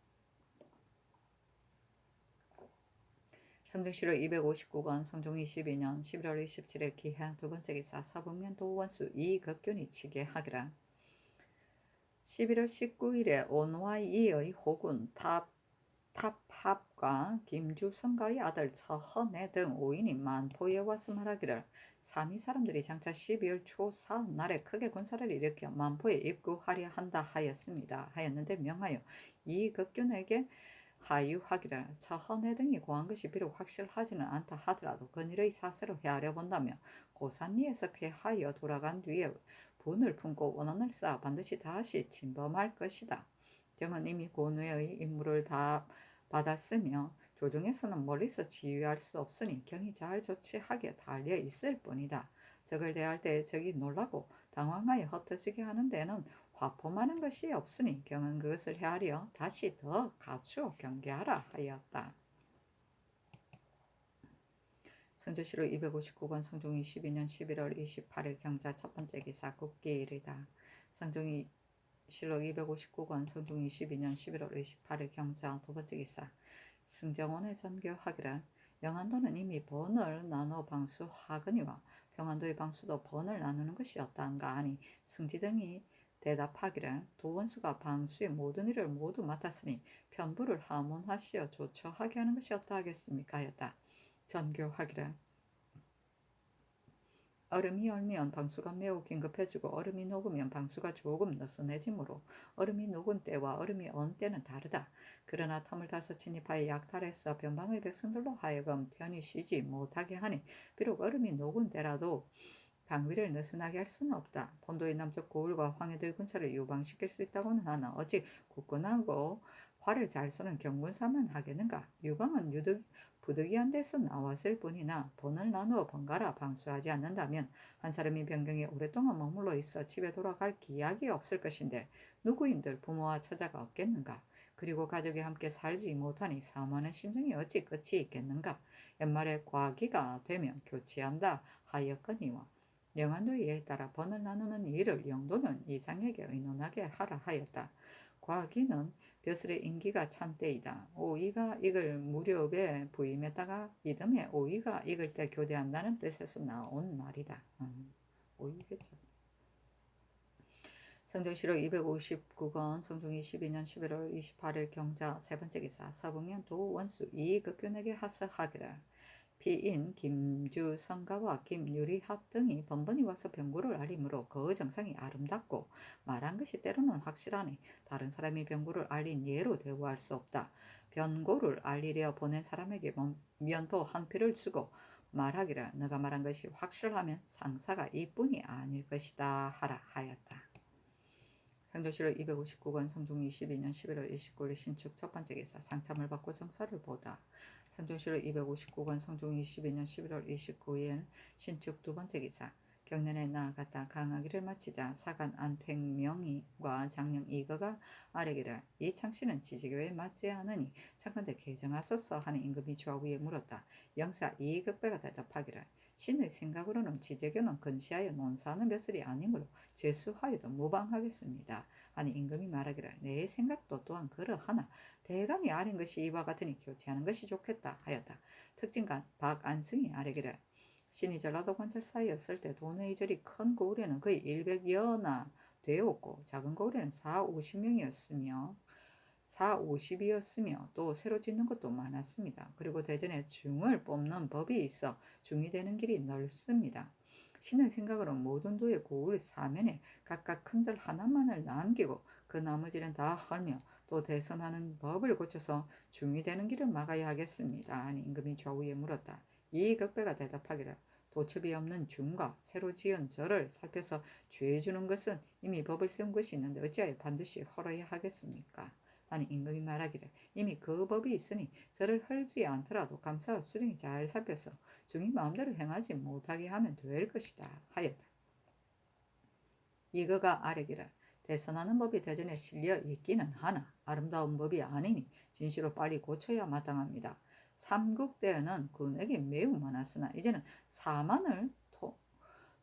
S1: 성종실록 259권 성종 22년 11월 27일 기한 두 번째 기사 서북면 도원수 이극균이 치게하기라 11월 19일에 온화이의 호군 탑합과 김주성가의 아들 처헌애 등 5인이 만포에 와서 말하기를 삼위 사람들이 장차 12월 초 사흘 날에 크게 군사를 일으켜 만포에 입구하려 한다 하였는데 명하여 이극균에게 하유하기를 처헌애 등이 고한 것이 비록 확실하지는 않다 하더라도 근일의 사세로 헤아려 본다며 고산리에서 패하여 돌아간 뒤에 분을 품고 원한을 쌓아 반드시 다시 침범할 것이다. 경은 이미 고뇌의 임무를 다 받았으며 조정에서는 멀리서 지휘할 수 없으니 경이 잘 조치하기에 달려 있을 뿐이다. 적을 대할 때 적이 놀라고 당황하여 흩어지게 하는 데는 화포하는 것이 없으니 경은 그것을 헤아려 다시 더 갖추어 경계하라 하였다. 성조실록 259권 성종 22년 11월 28일 경자 첫 번째 기사 국기일이다. 성종실록 259권 성종 22년 11월 28일 경자 두 번째 기사 승정원의 전교하기를 영안도는 이미 번을 나눠 방수하거니와 평안도의 방수도 번을 나누는 것이었다한가 하니 승지 등이 대답하기를 도원수가 방수의 모든 일을 모두 맡았으니 편부를 하문하시어 조처하게 하는 것이 어떠하겠습니까 하였다. 전교하기를 얼음이 얼면 방수가 매우 긴급해지고 얼음이 녹으면 방수가 조금 느슨해지므로 얼음이 녹은 때와 얼음이 언 때는 다르다. 그러나 텀을 타서 진입하여 약탈해서 변방의 백성들로 하여금 편히 쉬지 못하게 하니 비록 얼음이 녹은 때라도 방위를 느슨하게 할 수는 없다. 본도의 남쪽 고을과 황해도의 군사를 유방시킬 수 있다고는 하나 어찌 굳건하고 활을 잘 쏘는 경군사만 하겠는가. 유방은 부득이한 데서 나왔을 뿐이나 번을 나누어 번갈아 방수하지 않는다면 한 사람이 변경에 오랫동안 머물러 있어 집에 돌아갈 기약이 없을 것인데 누구인들 부모와 처자가 없겠는가. 그리고 가족이 함께 살지 못하니 사모하는 심정이 어찌 끝이 있겠는가. 연말에 과기가 되면 교체한다 하였거니와 영안도의 예에 따라 번을 나누는 일을 영도는 이상에게 의논하게 하라 하였다. 과기는 벼슬의 인기가 찬 때이다. 오이가 익을 무렵에 부임했다가 이듬해 오이가 익을 때 교대한다는 뜻에서 나온 말이다. 오이겠죠. 성종실록 259권 성종 22년 11월 28일 경자 세 번째 기사 서북면 도원수 이극균에게 하서하기를 피인 김주성가와 김유리합 등이 번번이 와서 병고를 알림으로 그 정상이 아름답고 말한 것이 때로는 확실하니 다른 사람이 병고를 알린 예로 대우할 수 없다. 병고를 알리려 보낸 사람에게 면포 한 표를 주고 말하기를 너가 말한 것이 확실하면 상사가 이뿐이 아닐 것이다 하라 하였다. 성조실록 259권 성종 22년 11월 29일 신축 첫 번째 기사 상참을 받고 정사를 보다. 성종실록 259권 성종 22년 11월 29일 신축 두 번째 기사 경년에 나아갔다 강하기를 마치자 사간 안택명이과 장령 이거가 아뢰기를 이창씨는 지지교에 맞지 않으니 창건대 개정하소서 하는 임금이 좌우에 물었다. 영사 이극배가 대답하기를 신의 생각으로는 지제교는 근시하여 논사하는 벼슬이 아니므로 제수하여도 무방하겠습니다. 아니 임금이 말하기를 내 생각도 또한 그러하나 대간이 아린 것이 이와 같으니 교체하는 것이 좋겠다 하였다. 특징간 박안승이 아뢰기를 신이 전라도 관찰 사이였을 때 도내의 절이 큰 고을에는 거의 100여나 되었고 작은 고을에는 40~50명이었으며 또 새로 짓는 것도 많았습니다. 그리고 대전에 중을 뽑는 법이 있어 중이 되는 길이 넓습니다. 신의 생각으로 모든 도의 고을 사면에 각각 큰 절 하나만을 남기고 그 나머지는 다 헐며 또 대선하는 법을 고쳐서 중이 되는 길을 막아야 하겠습니다. 하니 임금이 좌우에 물었다. 이 극배가 대답하기를 도첩이 없는 중과 새로 지은 절을 살펴서 죄 주는 것은 이미 법을 세운 것이 있는데 어찌하여 반드시 헐어야 하겠습니까? 아니 임금이 말하기를 이미 그 법이 있으니 저를 헐지 않더라도 감사와 수령이 잘 살펴서 중이 마음대로 행하지 못하게 하면 될 것이다 하였다. 이거가 아뢰기를 대선하는 법이 대전에 실려 있기는 하나 아름다운 법이 아니니 진시로 빨리 고쳐야 마땅합니다. 삼국 때에는 군액이 매우 많았으나 이제는 4만을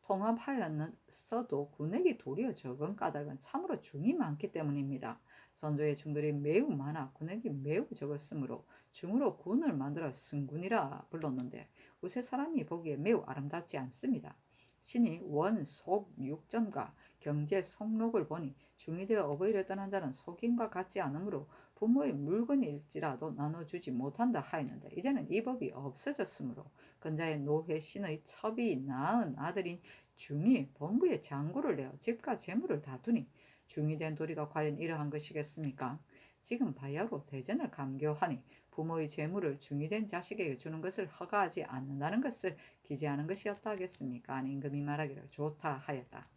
S1: 통합하였어도 군액이 도리어 적은 까닭은 참으로 중이 많기 때문입니다. 선조의 중들이 매우 많아 군액이 매우 적었으므로 중으로 군을 만들어 승군이라 불렀는데 우세 사람이 보기에 매우 아름답지 않습니다. 신이 원, 속, 육전과 경제, 속록을 보니 중이 되어 어버이를 떠난 자는 속인과 같지 않으므로 부모의 물건일지라도 나눠주지 못한다 하였는데 이제는 이 법이 없어졌으므로 근자의 노회 신의 첩이 낳은 아들인 중이 본부에 장구를 내어 집과 재물을 다투니 중이 된 도리가 과연 이러한 것이겠습니까? 지금 바야흐로 대전을 감교하니 부모의 재물을 중이 된 자식에게 주는 것을 허가하지 않는다는 것을 기재하는 것이 어떠하겠습니까? 아니 임금이 말하기를 좋다 하였다.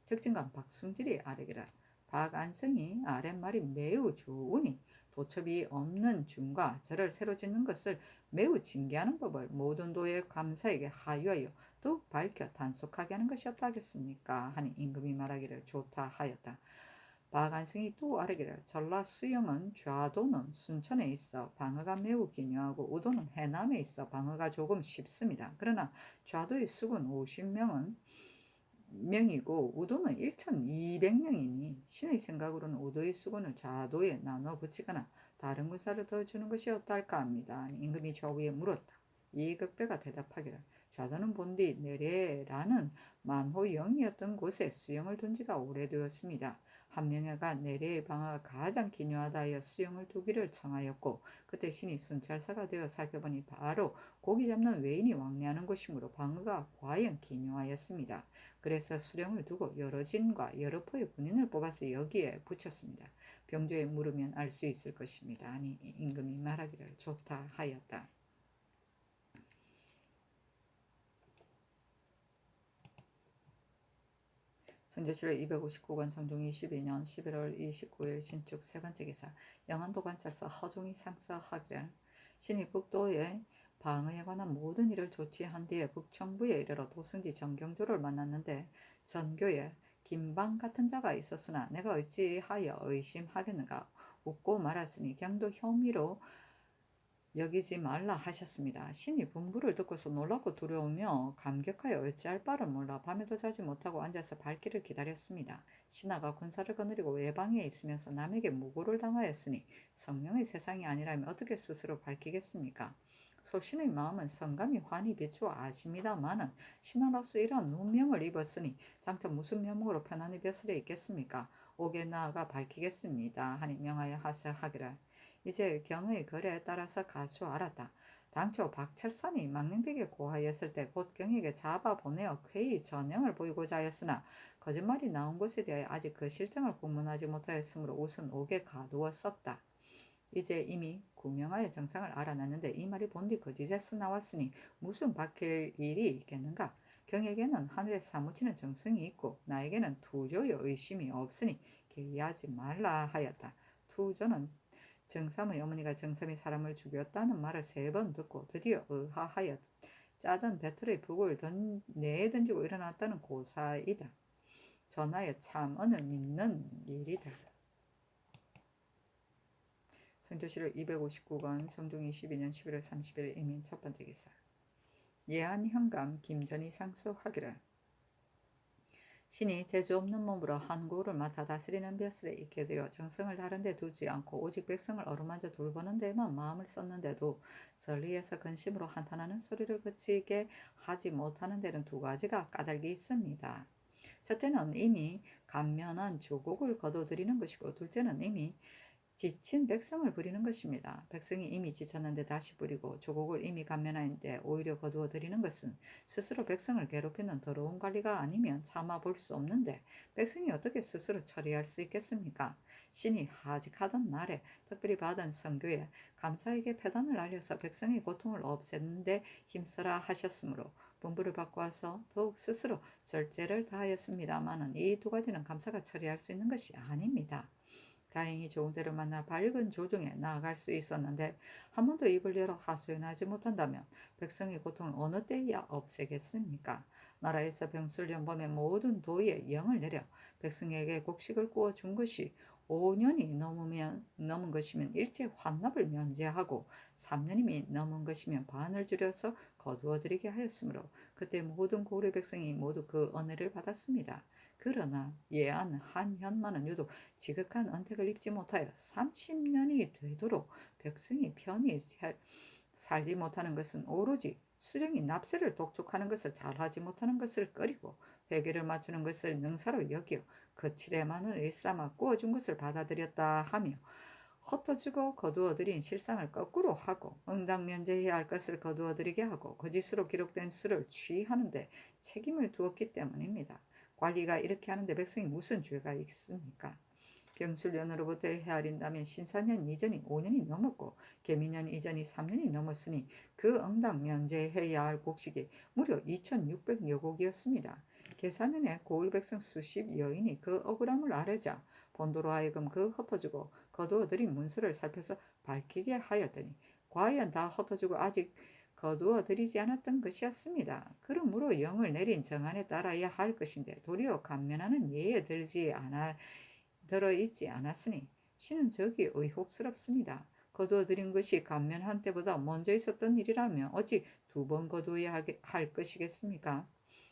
S1: 특징관 박순질이 아뢰기를 박안성이 아랫말이 매우 좋으니 도첩이 없는 중과 절을 새로 짓는 것을 매우 징계하는 법을 모든 도의 감사에게 하유하여 더욱 밝혀 단속하게 하는 것이 어떠하겠습니까? 하니 임금이 말하기를 좋다 하였다. 박안승이 또 아뢰기를 전라 수영은 좌도는 순천에 있어 방어가 매우 기묘하고 우도는 해남에 있어 방어가 조금 쉽습니다. 그러나 좌도의 수군 50명이고 우도는 1,200명이니 신의 생각으로는 우도의 수군을 좌도에 나눠 붙이거나 다른 군사를 더 주는 것이 어떨까 합니다. 임금이 좌우에 물었다. 이극배가 대답하기를 좌도는 본디 내래라는 만호영이었던 곳에 수영을 둔 지가 오래되었습니다. 한명회가 내래의 방어가 가장 기묘하다 하여 수영을 두기를 청하였고 그때 신이 순찰사가 되어 살펴보니 바로 고기 잡는 외인이 왕래하는 곳이므로 방어가 과연 기묘하였습니다. 그래서 수령을 두고 여러 진과 여러 포의 군인을 뽑아서 여기에 붙였습니다. 병조에 물으면 알 수 있을 것입니다. 아니 임금이 말하기를 좋다 하였다. 선조실록 259권 성종 22년 11월 29일 신축 세 번째 기사 영안도관찰사 허종이 상서하기를 신이 북도의 방어에 관한 모든 일을 조치한 뒤에 북청부에 이르러 도승지 정경조를 만났는데 전교에 김방 같은 자가 있었으나 내가 어찌하여 의심하겠는가 웃고 말았으니 경도 혐의로 여기지 말라 하셨습니다. 신이 분부를 듣고서 놀랍고 두려우며 감격하여 어찌할 바를 몰라 밤에도 자지 못하고 앉아서 발길을 기다렸습니다. 신하가 군사를 거느리고 외방에 있으면서 남에게 무고를 당하였으니 성령의 세상이 아니라면 어떻게 스스로 밝히겠습니까? 소신의 마음은 성감이 환히 비추어 아십니다마는 신하로서 이러한 운명을 입었으니 장차 무슨 면목으로 편안히 벼슬에 있겠습니까? 옥에 나아가 밝히겠습니다. 하니 명하여 하사하기를 이제 경의 글에 따라서 가수 알았다. 당초 박철삼이 망령되게 고하였을 때 곧 경에게 잡아보내어 쾌히 전형을 보이고자 하였으나 거짓말이 나온 것에 대하여 아직 그 실정을 공문하지 못하였으므로 우선 옥에 가두었었다. 이제 이미 구명하여 정상을 알아냈는데 이 말이 본디 거짓에서 나왔으니 무슨 밝힐 일이 있겠는가? 경에게는 하늘에 사무치는 정성이 있고 나에게는 투조의 의심이 없으니 개의하지 말라 하였다. 투조는 정삼의 어머니가 정삼이 사람을 죽였다는 말을 3번 듣고 드디어 의하하여 짜던 배틀의 북을 내에 던지고 일어났다는 고사이다. 전하의 참언을 믿는 일이다. 선조실록 259권 성종 22년 11월 30일 이민 첫 번째 기사 예한현감 김전이 상소하기를 신이 재주 없는 몸으로 한국을 맡아 다스리는 벼슬에 있게 되어 정성을 다른 데 두지 않고 오직 백성을 어루만져 돌보는 데에만 마음을 썼는데도 전리에서 근심으로 한탄하는 소리를 그치게 하지 못하는 데는 2가지가 까닭이 있습니다. 첫째는 이미 감면한 조국을 거둬들이는 것이고 둘째는 이미 지친 백성을 부리는 것입니다. 백성이 이미 지쳤는데 다시 부리고 조국을 이미 감면하는데 오히려 거두어 들이는 것은 스스로 백성을 괴롭히는 더러운 관리가 아니면 참아 볼 수 없는데 백성이 어떻게 스스로 처리할 수 있겠습니까? 신이 하직하던 날에 특별히 받은 선교에 감사에게 패단을 알려서 백성의 고통을 없애는 데 힘써라 하셨으므로 분부를 받고 와서 더욱 스스로 절제를 다하였습니다마는 이 2가지는 감사가 처리할 수 있는 것이 아닙니다. 다행히 좋은 데를 만나 밝은 조정에 나아갈 수 있었는데 한 번도 입을 열어 하소연하지 못한다면 백성의 고통을 어느 때야 없애겠습니까? 나라에서 병술연범의 모든 도의에 영을 내려 백성에게 곡식을 구워 준 것이 5년이 넘은 것이면 일제 환납을 면제하고 3년이 넘은 것이면 반을 줄여서 거두어들이게 하였으므로 그때 모든 고려 백성이 모두 그 은혜를 받았습니다. 그러나 예안 한현만은 유독 지극한 언택을 입지 못하여 30년이 되도록 백성이 편히 살지 못하는 것은 오로지 수령이 납세를 독촉하는 것을 잘하지 못하는 것을 꺼리고 회계를 맞추는 것을 능사로 여겨 거칠에만을 일삼아 구워준 것을 받아들였다 하며 헛터지고 거두어들인 실상을 거꾸로 하고 응당 면제해야 할 것을 거두어들이게 하고 거짓으로 기록된 수를 취하는데 책임을 두었기 때문입니다. 관리가 이렇게 하는데 백성이 무슨 죄가 있습니까? 병술년으로부터 헤아린다면 신사년 이전이 5년이 넘었고 계민년 이전이 3년이 넘었으니 그 응당 면제해야 할 곡식이 무려 2,600여 곡이었습니다. 계산년에 고을 백성 수십 여인이 그 억울함을 아뢰자 본도로 하여금 그 흩어지고 거두어들인 문서를 살펴서 밝히게 하였더니 과연 다 흩어지고 아직 거두어들이지 않았던 것이었습니다. 그러므로 영을 내린 정안에 따라야 할 것인데 도리어 감면하는 예에 들지 들어있지 않았으니 신은 적이 의혹스럽습니다. 거두어들인 것이 감면한 때보다 먼저 있었던 일이라면 어찌 두 번 거두어야 할 것이겠습니까?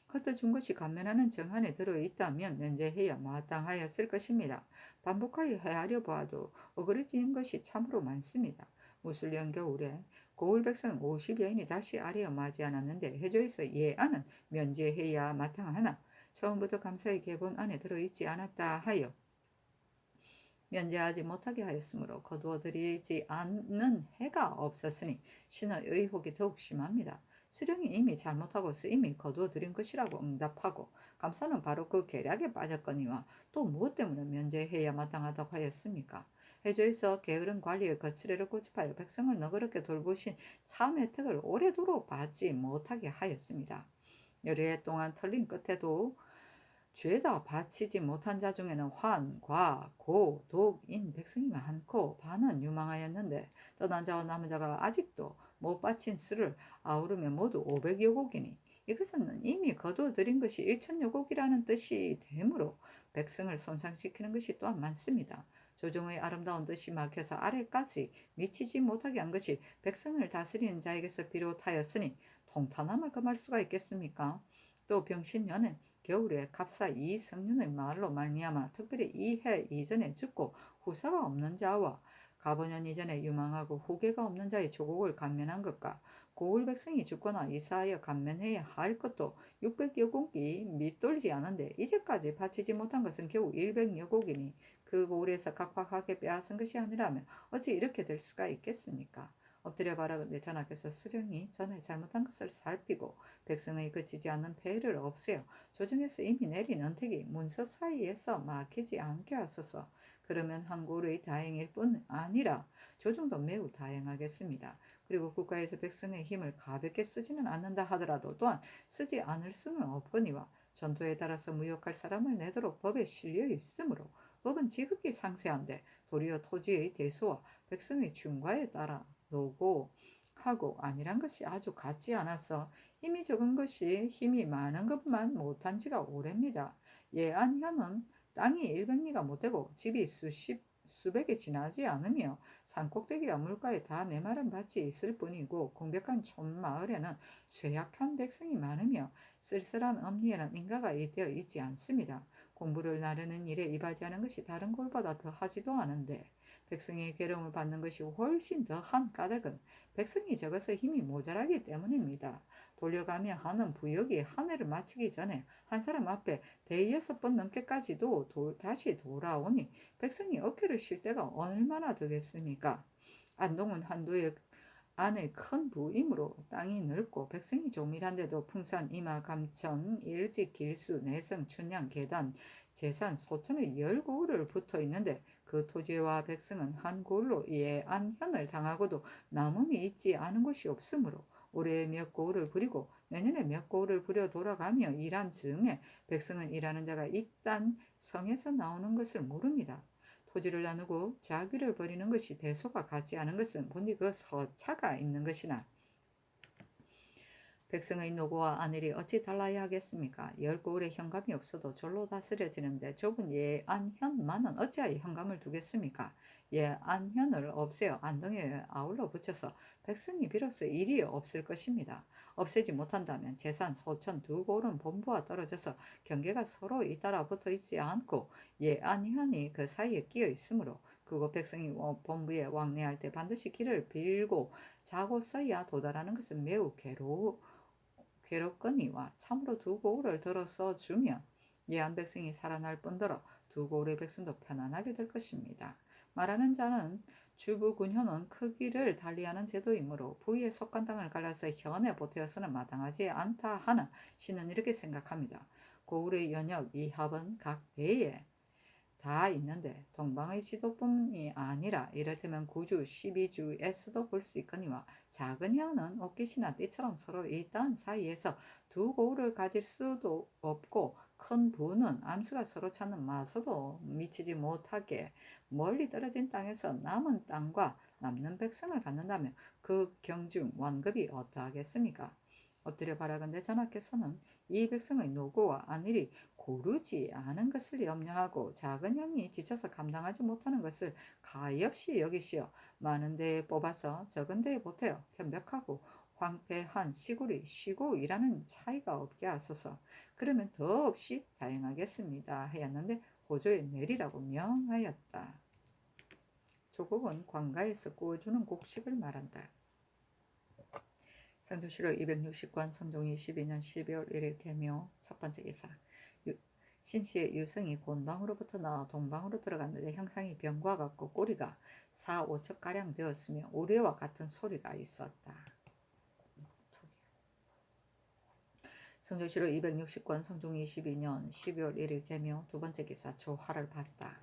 S1: 흩어준 것이 감면하는 정한에 들어있다면 면제해야 마땅하였을 것입니다. 반복하여 헤아려 보아도 어그러진 것이 참으로 많습니다. 무술년 겨울에 고을 백성 50여인이 다시 아래어 맞지 않았는데 해조에서 예안은 면제해야 마땅하나 처음부터 감사의 계본 안에 들어있지 않았다 하여 면제하지 못하게 하였으므로 거두어들이지 않는 해가 없었으니 신의 의혹이 더욱 심합니다. 수령이 이미 잘못하고 쓰임이 거두어들인 것이라고 응답하고 감사는 바로 그 계략에 빠졌거니와 또 무엇 때문에 면제해야 마땅하다고 하였습니까? 해조에서 게으른 관리의 거칠애를 고집하여 백성을 너그럽게 돌보신 참 혜택을 오래도록 받지 못하게 하였습니다. 여러 해 동안 털린 끝에도 죄다 바치지 못한 자 중에는 환, 과, 고, 독, 인 백성이 많고 반은 유망하였는데 떠난 자와 남은 자가 아직도 못 바친 수를 아우르면 모두 500여 곡이니 이것은 이미 거두어들인 것이 1천여 곡이라는 뜻이 되므로 백성을 손상시키는 것이 또한 많습니다. 조정의 아름다운 뜻이 막혀서 아래까지 미치지 못하게 한 것이 백성을 다스리는 자에게서 비롯하였으니 통탄함을 금할 수가 있겠습니까? 또 병신년은 겨울에 갑사 이성윤의 말로 말미암아 특별히 이 해 이전에 죽고 후사가 없는 자와 가보년 이전에 유망하고 후계가 없는 자의 조국을 감면한 것과 고을 백성이 죽거나 이사하여 감면해야 할 것도 600여 곡이 밑돌지 않은데 이제까지 바치지 못한 것은 겨우 100여 곡이니 그 고을에서 각박하게 빼앗은 것이 아니라면 어찌 이렇게 될 수가 있겠습니까? 엎드려 바라건대 전하께서 수령이 전에 잘못한 것을 살피고 백성의 그치지 않는 폐해를 없애어 조정에서 이미 내린 언택이 문서 사이에서 막히지 않게 하소서. 그러면 한국의 다행일 뿐 아니라 조정도 매우 다행하겠습니다. 그리고 국가에서 백성의 힘을 가볍게 쓰지는 않는다 하더라도 또한 쓰지 않을 수는 없거니와 전도에 따라서 무역할 사람을 내도록 법에 실려 있으므로 법은 지극히 상세한데 도리어 토지의 대소와 백성의 충과에 따라 노고하고 아니란 것이 아주 같지 않아서 힘이 적은 것이 힘이 많은 것만 못한 지가 오래입니다. 예안현은 땅이 100리가 못되고 집이 수백이 지나지 않으며 산꼭대기와 물가에 다 메마른 밭이 있을 뿐이고 공백한 촌마을에는 쇠약한 백성이 많으며 쓸쓸한 엄리에는 인가가 되어 있지 않습니다. 공부를 나르는 일에 이바지하는 것이 다른 곳보다 더 하지도 않은데 백성의 괴로움을 받는 것이 훨씬 더한 까닭은 백성이 적어서 힘이 모자라기 때문입니다. 돌려가며 하는 부역이 한 해를 마치기 전에 한 사람 앞에 대여섯 번 넘게까지도 다시 돌아오니 백성이 어깨를 쉴 때가 얼마나 되겠습니까? 안동은 한도의 안의 큰 부임으로 땅이 넓고 백성이 조밀한데도 풍산, 임하, 감천, 일직, 길수, 내성, 춘향, 계단, 재산, 소천의 10고을을 붙어 있는데 그 토지와 백성은 한 고을로 예안현을 당하고도 남음이 있지 않은 곳이 없으므로 올해 몇 고을을 부리고 내년에 몇 고을을 부려 돌아가며 일한 즈음에 백성은 일하는 자가 이딴 성에서 나오는 것을 모릅니다. 토지를 나누고 자기를 버리는 것이 대소가 같지 않은 것은 본디 그 서차가 있는 것이나 백성의 노고와 안일이 어찌 달라야 하겠습니까? 10고을에 현감이 없어도 절로 다스려지는데 좁은 예안현만은 어찌하여 현감을 두겠습니까? 예안현을 없애어 안동에 아울러 붙여서 백성이 비로소 일이 없을 것입니다. 없애지 못한다면 재산, 소천 두 고을은 본부와 떨어져서 경계가 서로 잇따라 붙어 있지 않고 예안현이 그 사이에 끼어 있으므로 그곳 백성이 본부에 왕래할 때 반드시 길을 빌고 자고 써야 도달하는 것은 매우 괴롭거니와 참으로 두 고을을 들어서 주면 예한 백성이 살아날 뿐더러 두 고을의 백성도 편안하게 될 것입니다. 말하는 자는 주부군현은 크기를 달리하는 제도이므로 부위에 속한 땅을 갈라서 현에 보태어서는 마땅하지 않다 하나 신은 이렇게 생각합니다. 고을의 연역 이합은 각 대에 다 있는데 동방의 지도뿐이 아니라 이를테면 구주 12주에서도 볼 수 있거니와 작은 현은 옷깃이나 띠처럼 서로 있던 사이에서 두 고을을 가질 수도 없고 큰 부는 암수가 서로 찾는 마소도 미치지 못하게 멀리 떨어진 땅에서 남은 땅과 남는 백성을 갖는다면 그 경중 원급이 어떠하겠습니까? 엎드려 바라건대 전하께서는 이 백성의 노고와 안일이 고르지 않은 것을 염려하고 작은 양이 지쳐서 감당하지 못하는 것을 가엾이 여기시어 많은 데에 뽑아서 적은 데에 보태어 편벽하고 황폐한 시골이 쉬고 일하는 차이가 없게 하소서. 그러면 더없이 다행하겠습니다 하였는데 고조에 내리라고 명하였다. 조곡은 관가에서 구워주는 곡식을 말한다. 성조실록 260권 성종 22년 12월 1일 개묘 첫 번째 기사. 신씨의 유성이 곤방으로부터 나와 동방으로 들어갔는데 형상이 병과 같고 꼬리가 4, 5첩가량 되었으며 우레와 같은 소리가 있었다. 성조실록 260권 성종 22년 12월 1일 개묘 두 번째 기사. 조화를 봤다.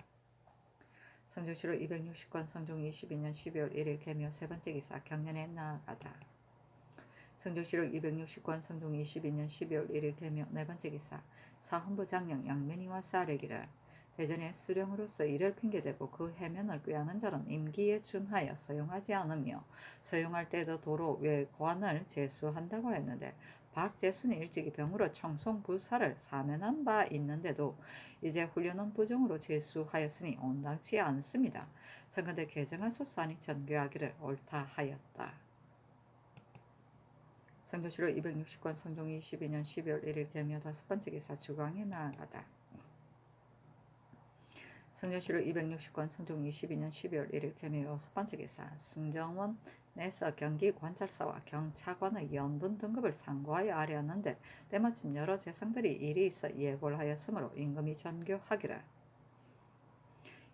S1: 성조실록 260권 성종 22년 12월 1일 개묘 세 번째 기사. 경년에 나아가다. 성조실록 260권 성종 22년 12월 1일 개묘 네 번째 기사. 사헌부 장령 양면이와 쌀에기를 대전에 수령으로서 이를 핑계대고 그 해면을 꾀하는 자는 임기에 준하여 서용하지 않으며 서용할 때도 도로 외관을 제수한다고 했는데 박제순이 일찍이 병으로 청송부사를 사면한 바 있는데도 이제 훈련은 부정으로 제수하였으니 온당치 않습니다. 청근대 개정하소서 하니 전교하기를 옳다 하였다. 성조실록 260권 성종 22년 12월 1일 개묘 다섯 번째 기사. 주광에 나아가다. 성조실록 260권 성종 22년 12월 1일 개묘 여섯 번째 기사. 승정원 내서 경기관찰사와 경차관의 연분 등급을 상고하여 아뢰었는데 때마침 여러 재상들이 일이 있어 예고를 하였으므로 임금이 전교하기를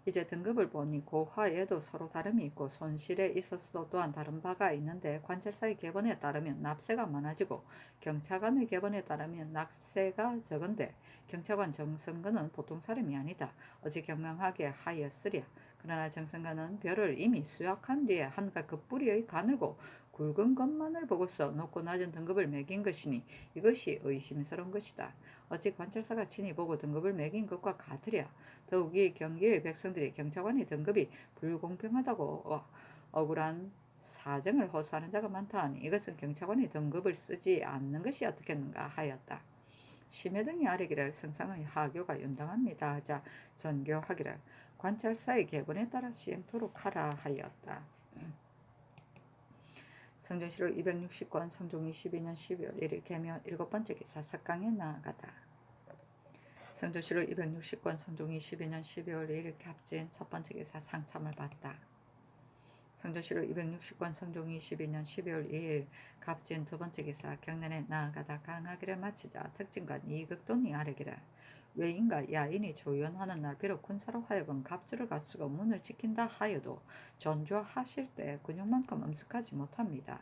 S1: 이제 등급을 보니 고화에도 서로 다름이 있고 손실에 있어서도 또한 다른 바가 있는데 관찰사의 계본에 따르면 납세가 많아지고 경차관의 계본에 따르면 납세가 적은데 경차관 정성근은 보통 사람이 아니다. 어찌 경명하게 하였으랴. 그러나 정성근은 별을 이미 수약한 뒤에 한가 급부리의 가늘고 굵은 것만을 보고서 높고 낮은 등급을 매긴 것이니 이것이 의심스러운 것이다. 어찌 관찰사가 친히 보고 등급을 매긴 것과 같으랴. 더욱이 경기의 백성들이 경차관의 등급이 불공평하다고 억울한 사정을 호소하는 자가 많다 하니 이것은 경차관의 등급을 쓰지 않는 것이 어떻겠는가 하였다. 심해 등이 아뢰기를 성상의 하교가 윤당합니다 하자 전교하기를 관찰사의 계본에 따라 시행토록 하라 하였다. 성종실록 260권 성종 22년 12월 1일 개묘 일곱 번째 기사. 석강에 나아가다. 성조실록 260권 성종 22년 12월 2일 갑진 첫 번째 기사. 상참을 받다. 성조실록 260권 성종 22년 12월 2일 갑진 두 번째 기사. 경년에 나아가다 강하기를 마치자 특징관 이극돈이 아뢰기를 외인과 야인이 조연하는 날 비록 군사로 하여금 갑주를 갖추고 문을 지킨다 하여도 전조하실 때 근육만큼 엄숙하지 못합니다.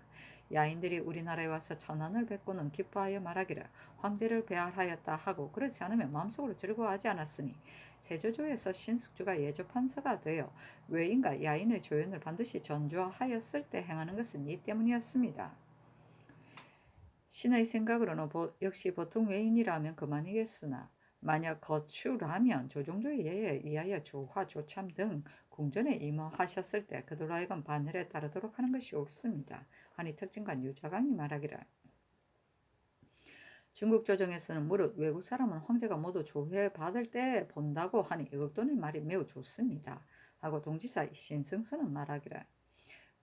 S1: 야인들이 우리나라에 와서 천안을 뵙고는 기뻐하여 말하기를 황제를 배할하였다 하고 그렇지 않으면 마음속으로 즐거워하지 않았으니 세조조에서 신숙주가 예조판서가 되어 외인과 야인의 조연을 반드시 전조하였을 때 행하는 것은 이 때문이었습니다. 신의 생각으로는 역시 보통 외인이라면 그만이겠으나 만약 거추라면 조종조의 예에 의하여 조화, 조참 등 궁전에 임하셨을 때 그들로 하여금 반열에 따르도록 하는 것이 옳습니다. 하니 특징관 유자강이 말하기를 중국 조정에서는 무릇 외국 사람은 황제가 모두 조회받을 때 본다고 하니 이극돈의 말이 매우 좋습니다. 하고 동지사 신승선은 말하기를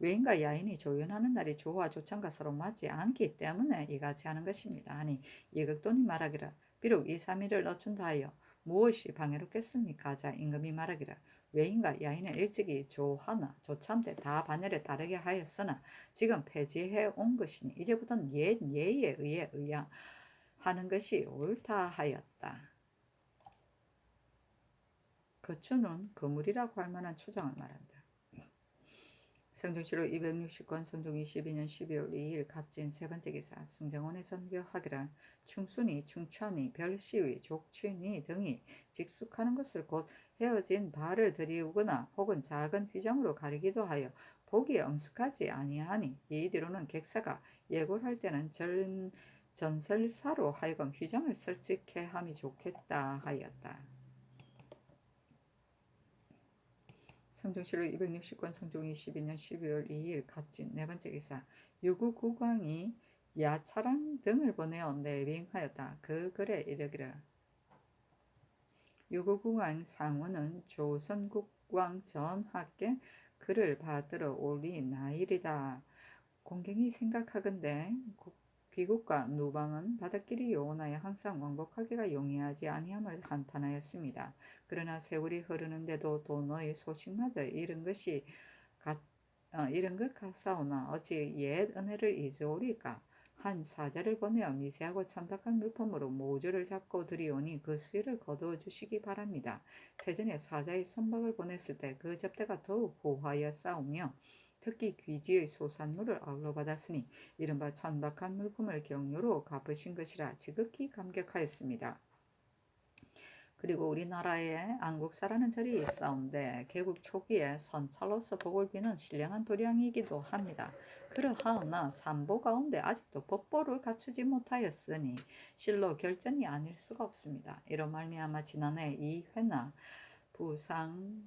S1: 외인과 야인이 조연하는 날이 조와 조참과 서로 맞지 않기 때문에 이같이 하는 것입니다. 하니 이극돈이 말하기를 비록 2, 3일을 늦춘다 하여 무엇이 방해롭겠습니까? 하자 임금이 말하기를 외인과 야인은 일찍이 조하나 조참 때 다 반열에 따르게 하였으나 지금 폐지해 온 것이니 이제부터는 옛 예에 의해 하는 것이 옳다 하였다. 거추는 거물이라고 할 만한 추장을 말한다. 성종실록 260권 성종 22년 12월 2일 갑진 세 번째 기사. 승정원의 전교하기를 충순이, 충천이, 별시위, 족취니 등이 직숙하는 것을 곧 헤어진 발을 들이우거나 혹은 작은 휘장으로 가리기도 하여 보기에 엄숙하지 아니하니 이 뒤로는 객사가 예고를 할 때는 전설사로 하여금 휘장을 설직해 함이 좋겠다 하였다. 성종실록 260권 성종 22년 12월 2일 갑진 네 번째 기사. 유구국왕이 야차랑 등을 보내어 내빙하였다. 그 글에 이르기를 유구국왕 상우는 조선국왕 전하께 그를 받으러 오리나이리다. 공경이 생각하건대 귀국과 누방은 바닷길이 요원하여 항상 왕복하기가 용이하지 아니함을 한탄하였습니다. 그러나 세월이 흐르는데도 또 너의 소식마저 이른 것 같사오나 어찌 옛 은혜를 잊어오리까? 한 사자를 보내어 미세하고 천박한 물품으로 모주를 잡고 들이오니 그 수위를 거두어 주시기 바랍니다. 세전에 사자의 선박을 보냈을 때 그 접대가 더욱 고하여 싸우며 특히 귀지의 소산물을 아울러 받았으니 이른바 천박한 물품을 경료로 갚으신 것이라 지극히 감격하였습니다. 그리고 우리나라에 안국사라는 절이 있사온데 개국 초기에 선찰로서 복을 비는 신령한 도량이기도 합니다. 그러하오나 삼보 가운데 아직도 법보를 갖추지 못하였으니 실로 결전이 아닐 수가 없습니다. 이로 말미암아 지난해 이 회나 부상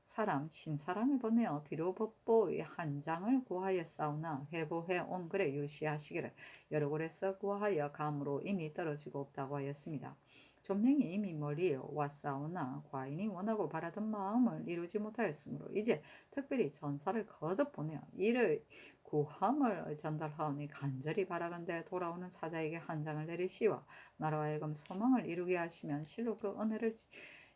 S1: 사람 신사람을 보내어 비로법보의 한 장을 구하였사오나 회보해 온 글에 유시하시기를 여러 곳에서 구하여 감으로 이미 떨어지고 없다고 하였습니다. 존명이 이미 멀리 왔사오나 과인이 원하고 바라던 마음을 이루지 못하였으므로 이제 특별히 전사를 거듭 보내어 이를 구함을 전달하오니 간절히 바라건대 돌아오는 사자에게 한 장을 내리시와 나로 하여금 소망을 이루게 하시면 실로 그 은혜를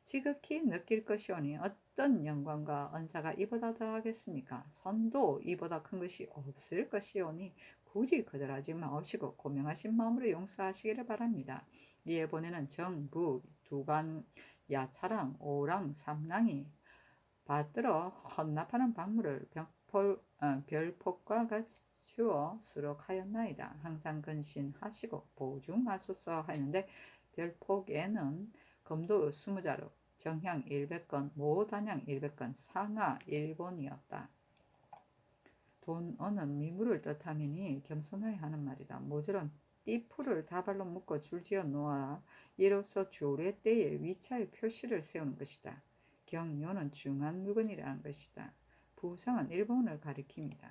S1: 지극히 느낄 것이오니 어떤 영광과 은사가 이보다 더하겠습니까? 선도 이보다 큰 것이 없을 것이오니 굳이 거절하지 마시고 고명하신 마음으로 용서하시기를 바랍니다. 이에 보내는 정부 두간 야차랑 오랑 삼랑이 받들어 헌납하는 박물을 별폭과 갖추어 수록하였나이다. 항상 근신하시고 보증하소서 하였는데 별폭에는 검도 20자루, 정향 100건, 모단향 100건, 상하 1본이었다. 돈어는 미물을 뜻하미니 겸손하여 하는 말이다. 모질은 띠풀을 다발로 묶어 줄지어 놓아 이로써 조례 때에 위차의 표시를 세우는 것이다. 경료는 중한 물건이라는 것이다. 부상은 일본을 가리킵니다.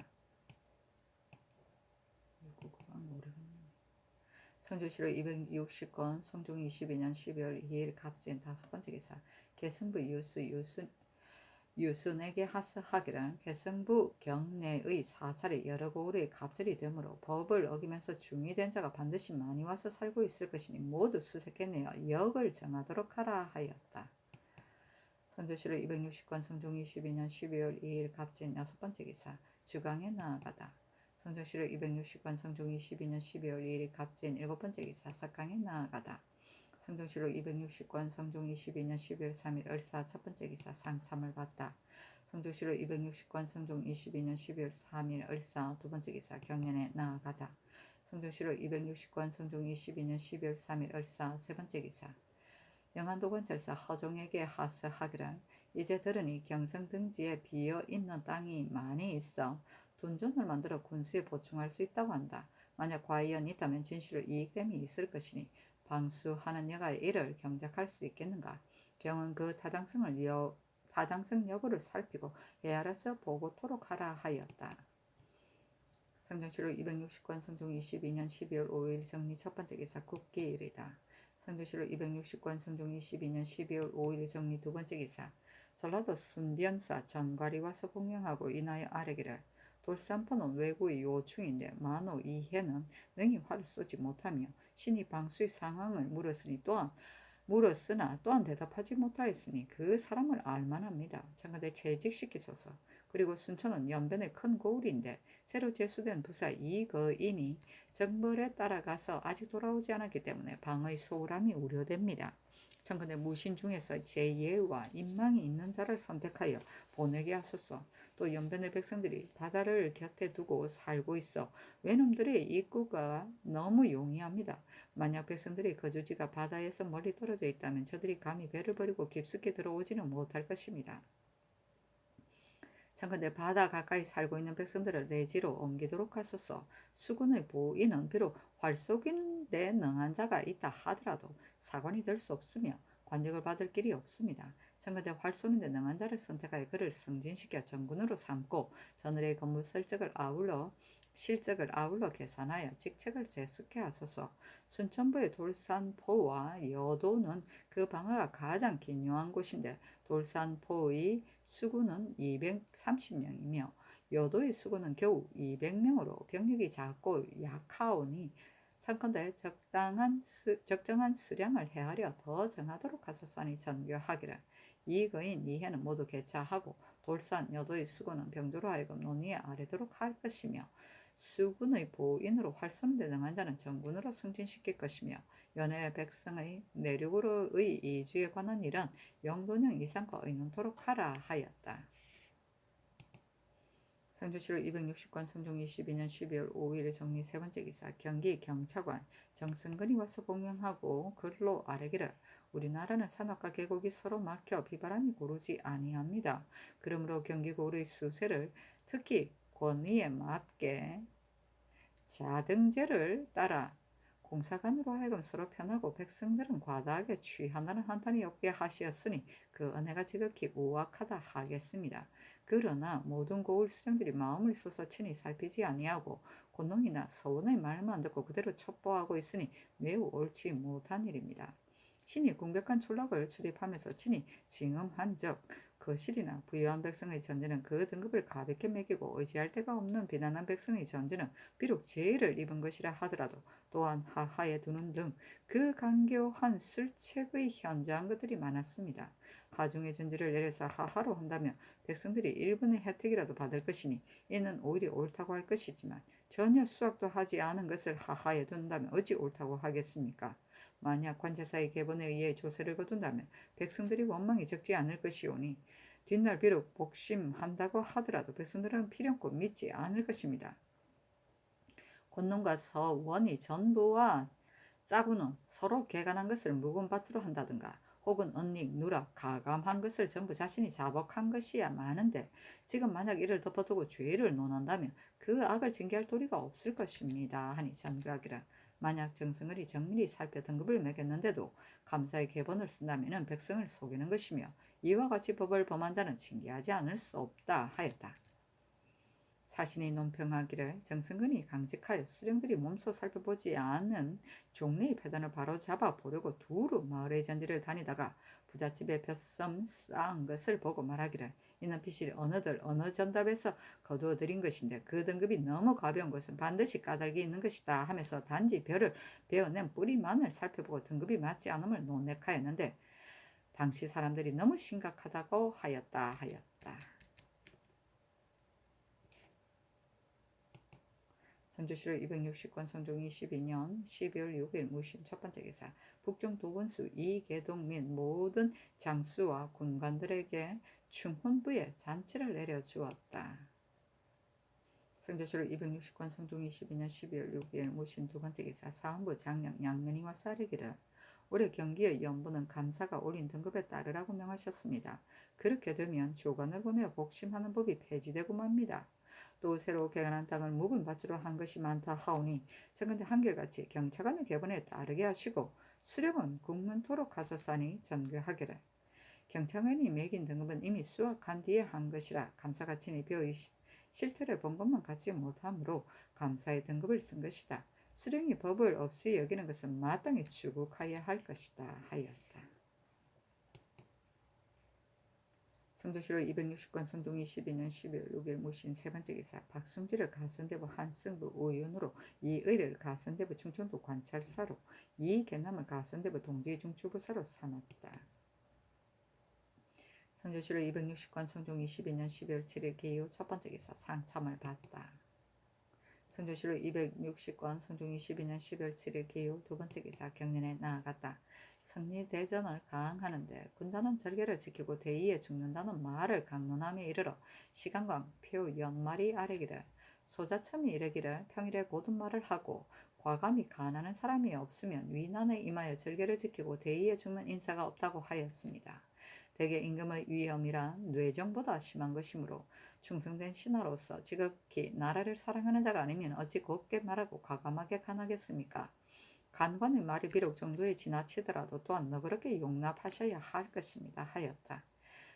S1: 성조실록 260건, 성종 22년 12월 2일 갑진 5번째 기사. 개성부 유순에게 하스하기를 개성부 경내의 사찰이 여러 고을의 갑절이 되므로 법을 어기면서 중이된 자가 반드시 많이 와서 살고 있을 것이니 모두 수색해내어 역을 정하도록 하라 하였다. 성조실록 260건, 성종 22년 12월 2일 갑진 6번째 기사. 주강에 나아가다. 성조실록 260권, 성종 22년 12월 2일 갑진 7번째 기사. 석강에 나아가다. 성종실록 260권, 성종 22년 12월 3일 을사 첫번째 기사. 상참을 받다. 성종실록 260권, 성종 22년 12월 3일 을사 두번째 기사. 경연에 나아가다. 성종실록 260권, 성종 22년 12월 3일 을사 세번째 기사. 영안도관찰사 허종에게 하스하기를 이제 들으니 경성 등지에 비어있는 땅이 많이 있어 둔존을 만들어 군수에 보충할 수 있다고 한다. 만약 과연 있다면 진실로 이익됨이 있을 것이니 방수하는 여가 이를 경작할 수 있겠는가? 경은 그 타당성 여부를 살피고 헤아려서 보고토록 하라 하였다. 성종실록 260권, 성종 22년 12월 5일 정리 첫번째 기사. 국기일이다. 성종실록 260권, 성종 22년 12월 5일 정리 두번째 기사. 전라도 순변사 전괄이 와서 복명하고 인하여 아뢰기를 돌산포는 외구의 요충인데 만호 이해는 능히 활을 쏘지 못하며 신이 방수의 상황을 물었으나 또한 대답하지 못하였으니 그 사람을 알만합니다. 장가대 퇴직시키소서. 그리고 순천은 연변의 큰 고을인데 새로 제수된 부사 이거인이 정벌에 따라가서 아직 돌아오지 않았기 때문에 방의 소홀함이 우려됩니다. 청근대 무신 중에서 제예와 인망이 있는 자를 선택하여 보내게 하소서. 또 연변의 백성들이 바다를 곁에 두고 살고 있어 외놈들의 입구가 너무 용이합니다. 만약 백성들의 거주지가 바다에서 멀리 떨어져 있다면 저들이 감히 배를 버리고 깊숙이 들어오지는 못할 것입니다. 청근대 바다 가까이 살고 있는 백성들을 내지로 옮기도록 하소서. 수군의 보인은 비록 활쏘기는데 능한 자가 있다 하더라도 사관이 될 수 없으며 관직을 받을 길이 없습니다. 청와대 활쏘는데 능한 자를 선택하여 그를 승진시켜 정군으로 삼고 전월의 건물 실적을 아울러 계산하여 직책을 재수케 하소서. 순천부의 돌산포와 여도는 그 방어가 가장 긴요한 곳인데 돌산포의 수군은 230명이며 여도의 수군은 겨우 200명으로 병력이 작고 약하오니 청컨대 적정한 수량을 헤아려 더 정하도록 하소서니 전교하기를. 이거인 이해는 모두 개차하고 돌산 여도의 수군은 병조로 하여금 논의에 아뢰도록 할 것이며 수군의 보인으로 활손대 등한 자는 정군으로 승진시킬 것이며 연해 백성의 내륙으로의 이주에 관한 일은 영도령 이상과 의논토록 하라 하였다. 성조실록 260권 성종 22년 12월 5일 정리 세 번째 기사. 경기 경차관 정승근이 와서 복명하고 글로 아뢰기를 우리나라는 산업과 계곡이 서로 막혀 비바람이 고르지 아니합니다. 그러므로 경기고의 수세를 특히 권위에 맞게 자등제를 따라 공사관으로 하여금 서로 편하고 백성들은 과다하게 취한다는 한탄이 없게 하시었으니 그 은혜가 지극히 우악하다 하겠습니다. 그러나 모든 고을 수령들이 마음을 써서 친히 살피지 아니하고 권농이나 서원의 말만 듣고 그대로 첩보하고 있으니 매우 옳지 못한 일입니다. 친히 궁벽한 촌락을 출입하면서 친히 징험한 적 거실이나 부유한 백성의 전제는 그 등급을 가볍게 매기고 의지할 데가 없는 비난한 백성의 전제는 비록 죄를 입은 것이라 하더라도 또한 하하에 두는 등 그 간교한 술책의 현저한 것들이 많았습니다. 하중의 전제를 내려서 하하로 한다면 백성들이 일분의 혜택이라도 받을 것이니 이는 오히려 옳다고 할 것이지만 전혀 수확도 하지 않은 것을 하하에 둔다면 어찌 옳다고 하겠습니까? 만약 관제사의 계본에 의해 조세를 거둔다면 백성들이 원망이 적지 않을 것이오니 뒷날 비록 복심한다고 하더라도 백성들은 필연코 믿지 않을 것입니다. 권농과 서원이 전부와 짜부는 서로 개간한 것을 묵은 밭으로 한다든가 혹은 언닉, 누락, 가감한 것을 전부 자신이 자복한 것이야 많은데 지금 만약 이를 덮어두고 죄를 논한다면 그 악을 징계할 도리가 없을 것입니다 하니 전교하기라. 만약 정승을이 정밀히 살펴 등급을 매겼는데도 감사의 계본을 쓴다면 백성을 속이는 것이며 이와 같이 법을 범한 자는 징계하지 않을 수 없다 하였다. 사신이 논평하기를 정승근이 강직하여 수령들이 몸소 살펴보지 않은 종래의 패단을 바로잡아 보려고 두루 마을의 잔디를 다니다가 부잣집에 벼섬 쌓은 것을 보고 말하기를 이는 피실이 어느 전답에서 거두어들인 것인데 그 등급이 너무 가벼운 것은 반드시 까닭이 있는 것이다 하면서 단지 벼를 베어낸 뿌리만을 살펴보고 등급이 맞지 않음을 논색하였는데 당시 사람들이 너무 심각하다고 하였다. 성조실록 260권 성종 22년 12월 6일 무신 첫 번째 기사. 북중 도원수 이계동 및 모든 장수와 군관들에게 충혼부에 잔치를 내려주었다. 성조실록 260권 성종 22년 12월 6일 무신 두 번째 기사. 사헌부 장령 양면이 와서 아뢰기를 올해 경기의 연부는 감사가 올린 등급에 따르라고 명하셨습니다. 그렇게 되면 조관을 보내어 복심하는 법이 폐지되고 맙니다. 또 새로 개간한 땅을 묵은 밭으로 한 것이 많다 하오니 청컨대 한결같이 경차관의 계본에 따르게 하시고 수령은 국문토록 하소서니 전교하기를. 경차관이 매긴 등급은 이미 수확한 뒤에 한 것이라 감사가 친히 벼의 실태를 본 것만 갖지 못하므로 감사의 등급을 쓴 것이다. 수령이 법을 없이 여기는 것은 마땅히 추국하여야 할 것이다 하였다. 성조실록 260권 성종 22년 12월 6일 무신 세 번째 기사. 박승지를 가선대부 한승부 의원으로 이의를 가선대부 충청도 관찰사로 이계남을 가선대부 동지중추부사로 삼았다. 성조실록 260권 성종 22년 12월 7일 기후 첫 번째 기사. 상참을 받다. 성조실록 260권 성종 22년 12월 7일 기후 두 번째 기사. 경련에 나아갔다. 성리대전을 가항하는데 군자는 절개를 지키고 대의에 죽는다는 말을 강론함에 이르러 시간광 표 연말이 아뢰기를 소자첨이 이르기를 평일에 고든 말을 하고 과감히 간하는 사람이 없으면 위난에 임하여 절개를 지키고 대의에 죽는 인사가 없다고 하였습니다. 대개 임금의 위험이란 뇌정보다 심한 것이므로 충성된 신하로서 지극히 나라를 사랑하는 자가 아니면 어찌 곱게 말하고 과감하게 간하겠습니까? 간관의 말이 비록 정도에 지나치더라도 또한 너그럽게 용납하셔야 할 것입니다 하였다.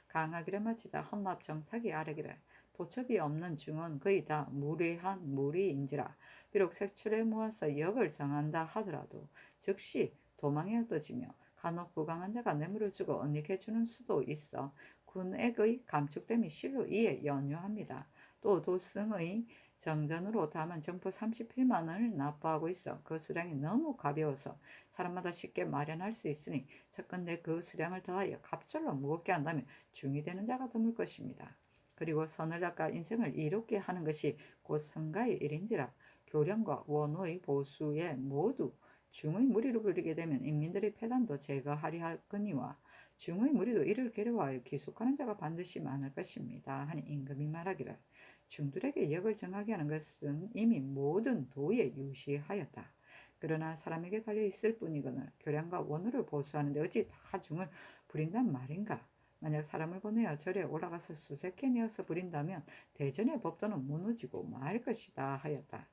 S1: 강하기를 마치자 헌납 정탁이 아뢰기를 도첩이 없는 중은 거의 다 무례한 무리인지라 비록 색출해 모아서 역을 정한다 하더라도 즉시 도망에 흩어지며 간혹 부강한 자가 뇌물을 주고 은닉해 주는 수도 있어 군액의 감축됨이 실로 이에 연유합니다. 또 도승의 정전으로 담은 정포 30필만을 납부하고 있어 그 수량이 너무 가벼워서 사람마다 쉽게 마련할 수 있으니 첫건대 그 수량을 더하여 갑절로 무겁게 한다면 중이 되는 자가 드물 것입니다. 그리고 선을 닦아 인생을 이롭게 하는 것이 곧 성가의 일인지라 교량과 원호의 보수에 모두 중의 무리로 불리게 되면 인민들의 폐단도 제거하려 하거니와 중의 무리도 이를 괴로워하여 기속하는 자가 반드시 많을 것입니다 하니 임금이 말하기를 중들에게 역을 정하게 하는 것은 이미 모든 도에 유시하였다. 그러나 사람에게 달려 있을 뿐이거늘 교량과 원호를 보수하는데 어찌 다 중을 부린단 말인가? 만약 사람을 보내어 절에 올라가서 수색해 내어서 부린다면 대전의 법도는 무너지고 말 것이다 하였다.